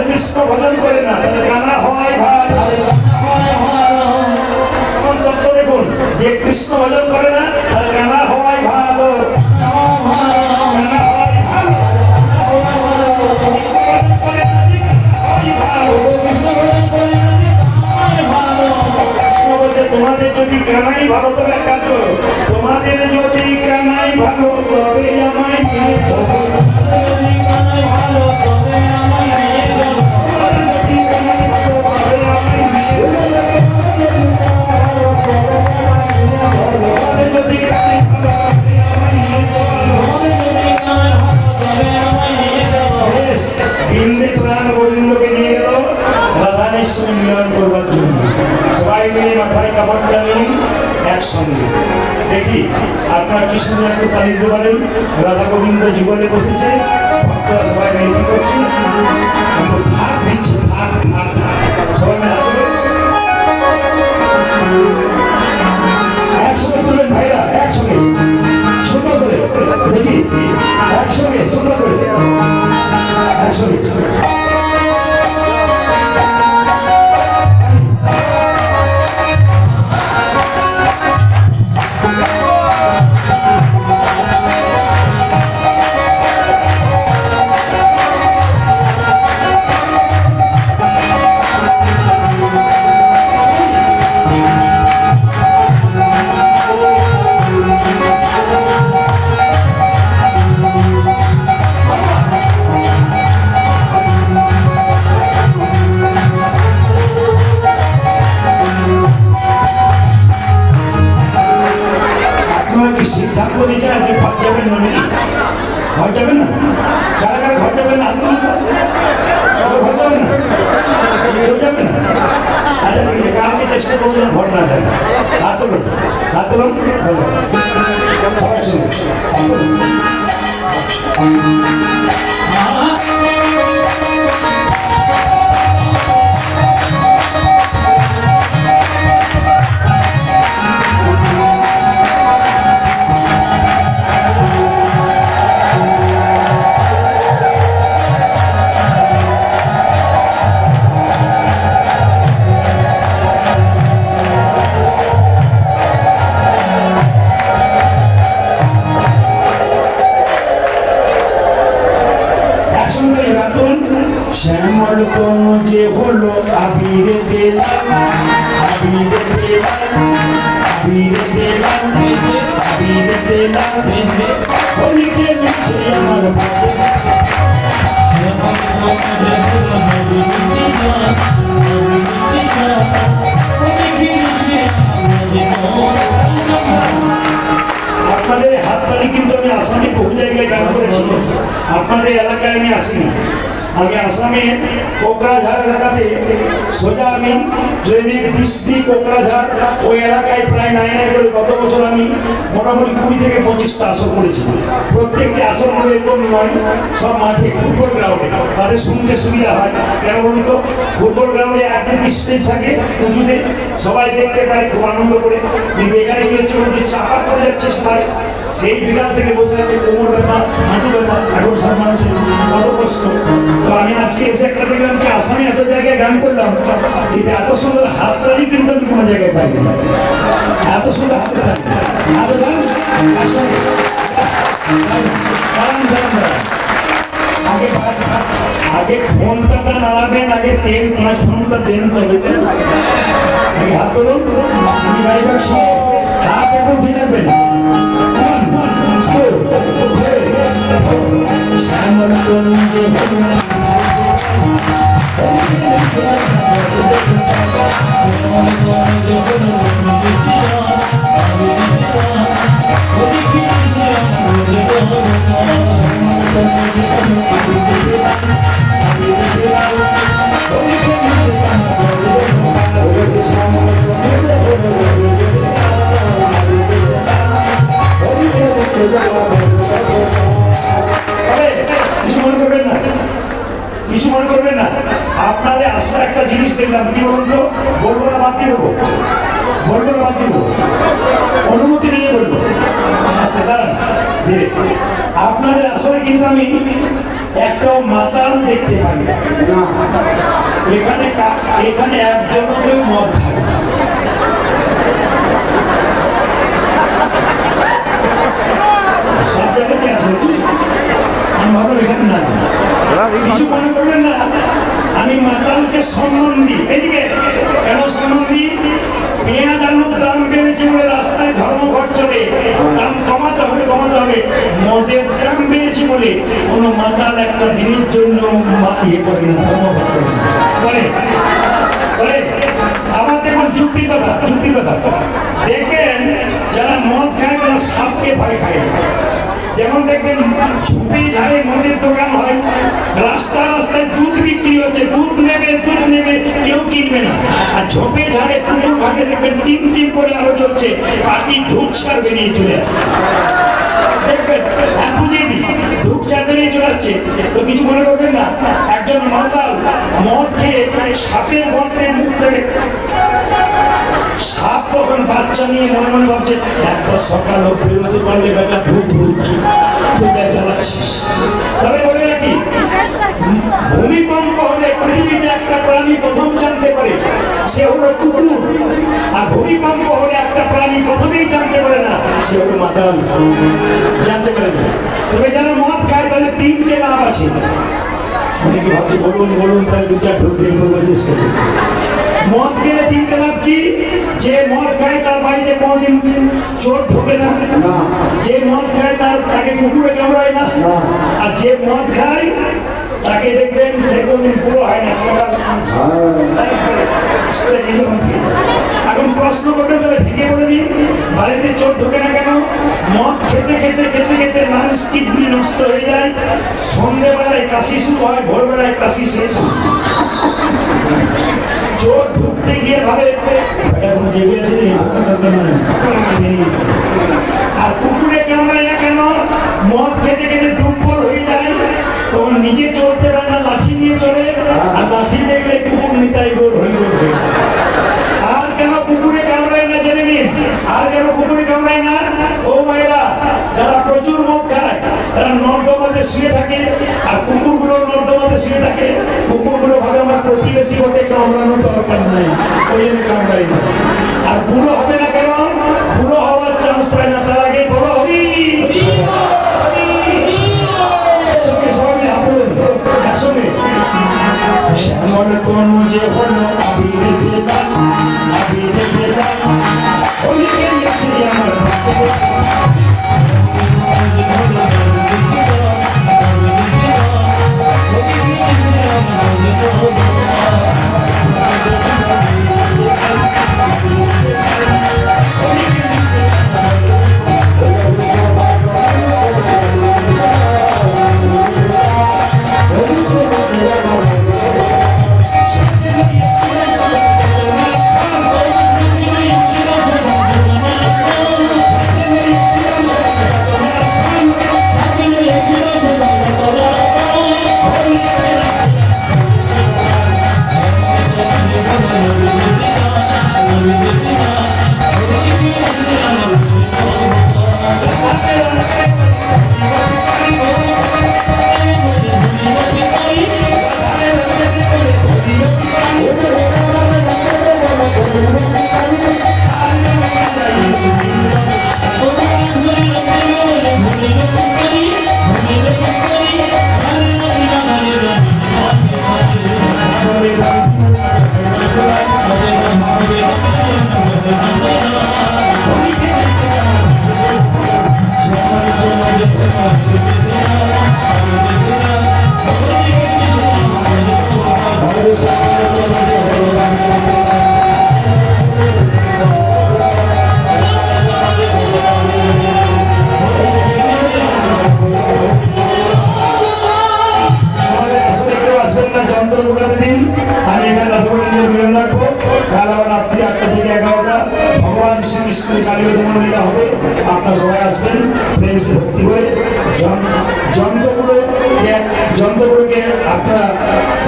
কৃষ্ণ ভজন করে না তাদের কানা হয় ভালো। এমন তত্ত্ব দেখুন, যে কৃষ্ণ ভজন করে না তার কানা হয় ভালো, কানা হয় ভালো। কৃষ্ণ ভজন করে না হয় ভালো, কৃষ্ণ বলছে তোমাদের যদি কানাই ভালো তবে এক কাজ করো, তোমাদের যদি কানাই ভালো তবে আমায় নিয়ে চলো। গোবিন্দকে নিয়ে গেল রাধারানীর সঙ্গে মিলন করবার জন্য। সবাই মিলে মাথায় কাপড়টা নিন একসঙ্গে। দেখি আপনারা কি সুন্দর একটু তালি দিতে পারেন। রাধা গোবিন্দ যুগলে বসেছে, ভক্তরা সবাই মিলে কি করছে? ভাগ দিচ্ছে, ভাগ ভাগ সবাই মিলে হাত করে নিচে আপনি ঘর যাবেন না নাকি? ঘর যাবেন না? কারা কারা ঘর যাবেন না? হাত তুলুন তো। ঘর যাবেন না? কেউ যাবে না? আচ্ছা ঠিক আছে, কালকে চেষ্টা করবেন ঘর না যাবে। হাত তুলুন, হাত তুলুন। সবাই শুনুন। শ্যামল তনু যে হলো আবিরে দিলাম, আবিরে দিলাম, আবিরে দিলাম, আবিরে দিলাম, হোলিতে নিচে আমার বাড়ি। আপনাদের হাততালি কিন্তু আমি আসামে বহু জায়গায় গান করেছি, আপনাদের এলাকায় আমি আসিনি। আমি আসামে কোকরাঝাড় এলাকাতে সোজা আমি ট্রেনে বৃষ্টি কোকরাঝাড় ওই এলাকায় প্রায় নাই করে গত বছর আমি মোটামুটি 20 থেকে 25টা আসর করেছি। প্রত্যেকটি আসর করে এরকম নয়, সব মাঠে ফুটবল গ্রাউন্ডে, তাদের শুনতে সুবিধা হয়। কেন বলুন তো, ফুটবল গ্রাউন্ডে একদম স্টেজ থাকে উঁচুতে, সবাই দেখতে পায় খুব আনন্দ করে। কিন্তু এখানে কি হচ্ছে, ওদের চাপা পড়ে যাচ্ছে সবাই, সেই বিকাল থেকে বসে আছে, কোমর ব্যথা, হাঁটু ব্যথা, এখন সব মানুষের কত কষ্ট। তো আমি আজকে এসে একটা দেখলাম কি আসামে এত জায়গায় গান করলাম, কিন্তু এত সুন্দর হাততালি কিন্তু আমি কোনো জায়গায় পাইনি। এত সুন্দর হাতে তালি, এত গান আগে ফোনটা নাড়াবেন, আগে তেল ফোনটা দেন, তবে আগে হাত ধরুন, ড্রাইভার সহ হাত এখন ফিরাবেন। শ্যামল তনু কিছু মনে করবেন না। আপনাদের আসার একটা জিনিস দেখলাম, কি বলুন তো, বলবো না বাদ দিয়ে দেবো, বলবো না বাদ দিয়ে দেবো, অনুমতি নিয়ে বলবো। আচ্ছা দাঁড়ান, আপনাদের আসলে কিন্তু আমি একটাও মাতাল দেখতে পাই না। এখানে এখানে একজনও কেউ মদ খায় না। সব জায়গাতে আছে, আমি ভাবলাম এখানে না। কিছু মনে করবেন না, আমি মাতালকে সম্মান দিই। এদিকে কেন সম্মান দিই? পেঁয়াজ আলুর দাম বেড়েছে বলে রাস্তায় ধর্মঘট চলে, দাম কমাতে হবে, কমাতে হবে। মদের দাম বেড়েছে বলে কোনো মাতাল একটা দিনের জন্য ইয়ে করে না, ধর্মঘট করে না, করে করে। আবার দেখুন যুক্তির কথা, যুক্তির কথা দেখবেন, যারা মদ খায় তারা সাপকে ভয় খায়। যেমন দেখবেন ঝুপি ঝাড়ে মদের দোকান হয়, রাস্তায় রাস্তায় দুধ বিক্রি হচ্ছে, দুধ নেবে কেউ কিনবে না। আর ঝোপে ঝাড়ে পুকুর ঘাটে দেখবেন টিম টিম করে আলো জ্বলছে, পাখি ঢুকসার বেরিয়ে চলে আসছে। দেখবেন বুঝিয়ে দিই, ঢুকসার বেরিয়ে চলে আসছে। তো কিছু মনে করবেন না, একজন মাতাল মদ খেয়ে সাপের গর্তের মুখ থেকে, সাপ তখন বাচ্চা নিয়ে মনে মনে ভাবছে, একবার সকালও বেরোতে পারলে বেটা ঢুক চালাচ্ছিস। তবে বলে রাখি, ভূমিকম্প হলে পৃথিবীতে একটা প্রাণী প্রথম জানতে পারে, সে হলো কুকুর। আর ভূমিকম্প হলে একটা প্রাণী প্রথমেই জানতে পারে না, সে হলো মাতাল, জানতে পারে না। তবে যারা মদ খায় তাদের 3টে লাভ আছে। অনেকে ভাবছে বলুন বলুন, তাহলে 2-4 ঢোক বের করবো, চেষ্টা করি। মদ খেলে 3টে লাভ কি? যে মদ খায় তার বাড়িতে কোনোদিন চোর ঢোকে না, যে মদ খায় তাকে কুকুরে কামড়ায় না, আর যে মদ খায় তাকে দেখবেন সে কোনোদিন পুরো হয় না। এখন প্রশ্ন করবেন, তাহলে ভেঙে বলে দিন, বাড়িতে চোর ঢোকে না কেন? মদ খেতে খেতে খেতে খেতে নার্স কিডনি নষ্ট হয়ে যায়, সন্ধ্যেবেলায় কাশি শুরু হয়, ভোরবেলায় কাশি শেষ হয়। চোর ঢুকতে গিয়ে ভাবে এখন জেগে আছে রে, ঢোকার দরকার নেই, বেরিয়ে পড়ে। আর কুকুরে কামড়ায় না কেন? মদ খেতে খেতে দুর্বল হয়ে যায়, তখন নিজে চলতে পারে না, লাঠি নিয়ে চলে, আর লাঠি দেখলে কুকুর নিতাই গোল হয়ে যায়। আর কেন কুকুরে কামড়ায় না জেনে নিন। আর কেন কুকুরে কামড়ায় না? ও মায়েরা যারা প্রচুর মদ খায় তারা নর্দমাতে শুয়ে থাকে, আর কুকুরগুলো নর্দমাতে শুয়ে থাকে। কুকুরগুলো ভাবে আমার প্রতিবেশী ওকে কামড়ানোর দরকার নাই, ওই জন্য কামড়াই না। আর বুড়ো হবে না কেন? বুড়ো হওয়ার চান্স পায় না, তার আগে বড় হবি। শ্যামল তনু যে হলো আবির দেদান, আবির দেদান, ওইকে নিচে আমার যন্ত্রগুলোকে আপনারা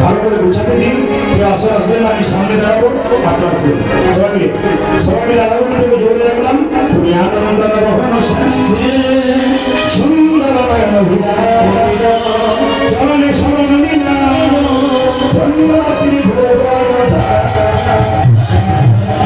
ভালো করে গুছাতে দিন। কেউ আসবেন, আমি সামনে দাঁড়াবো, আপনারা আসবেন সবাই মিলে আলাদা করে জোরে রাখলাম। তুমি আনন্দ সুন্দর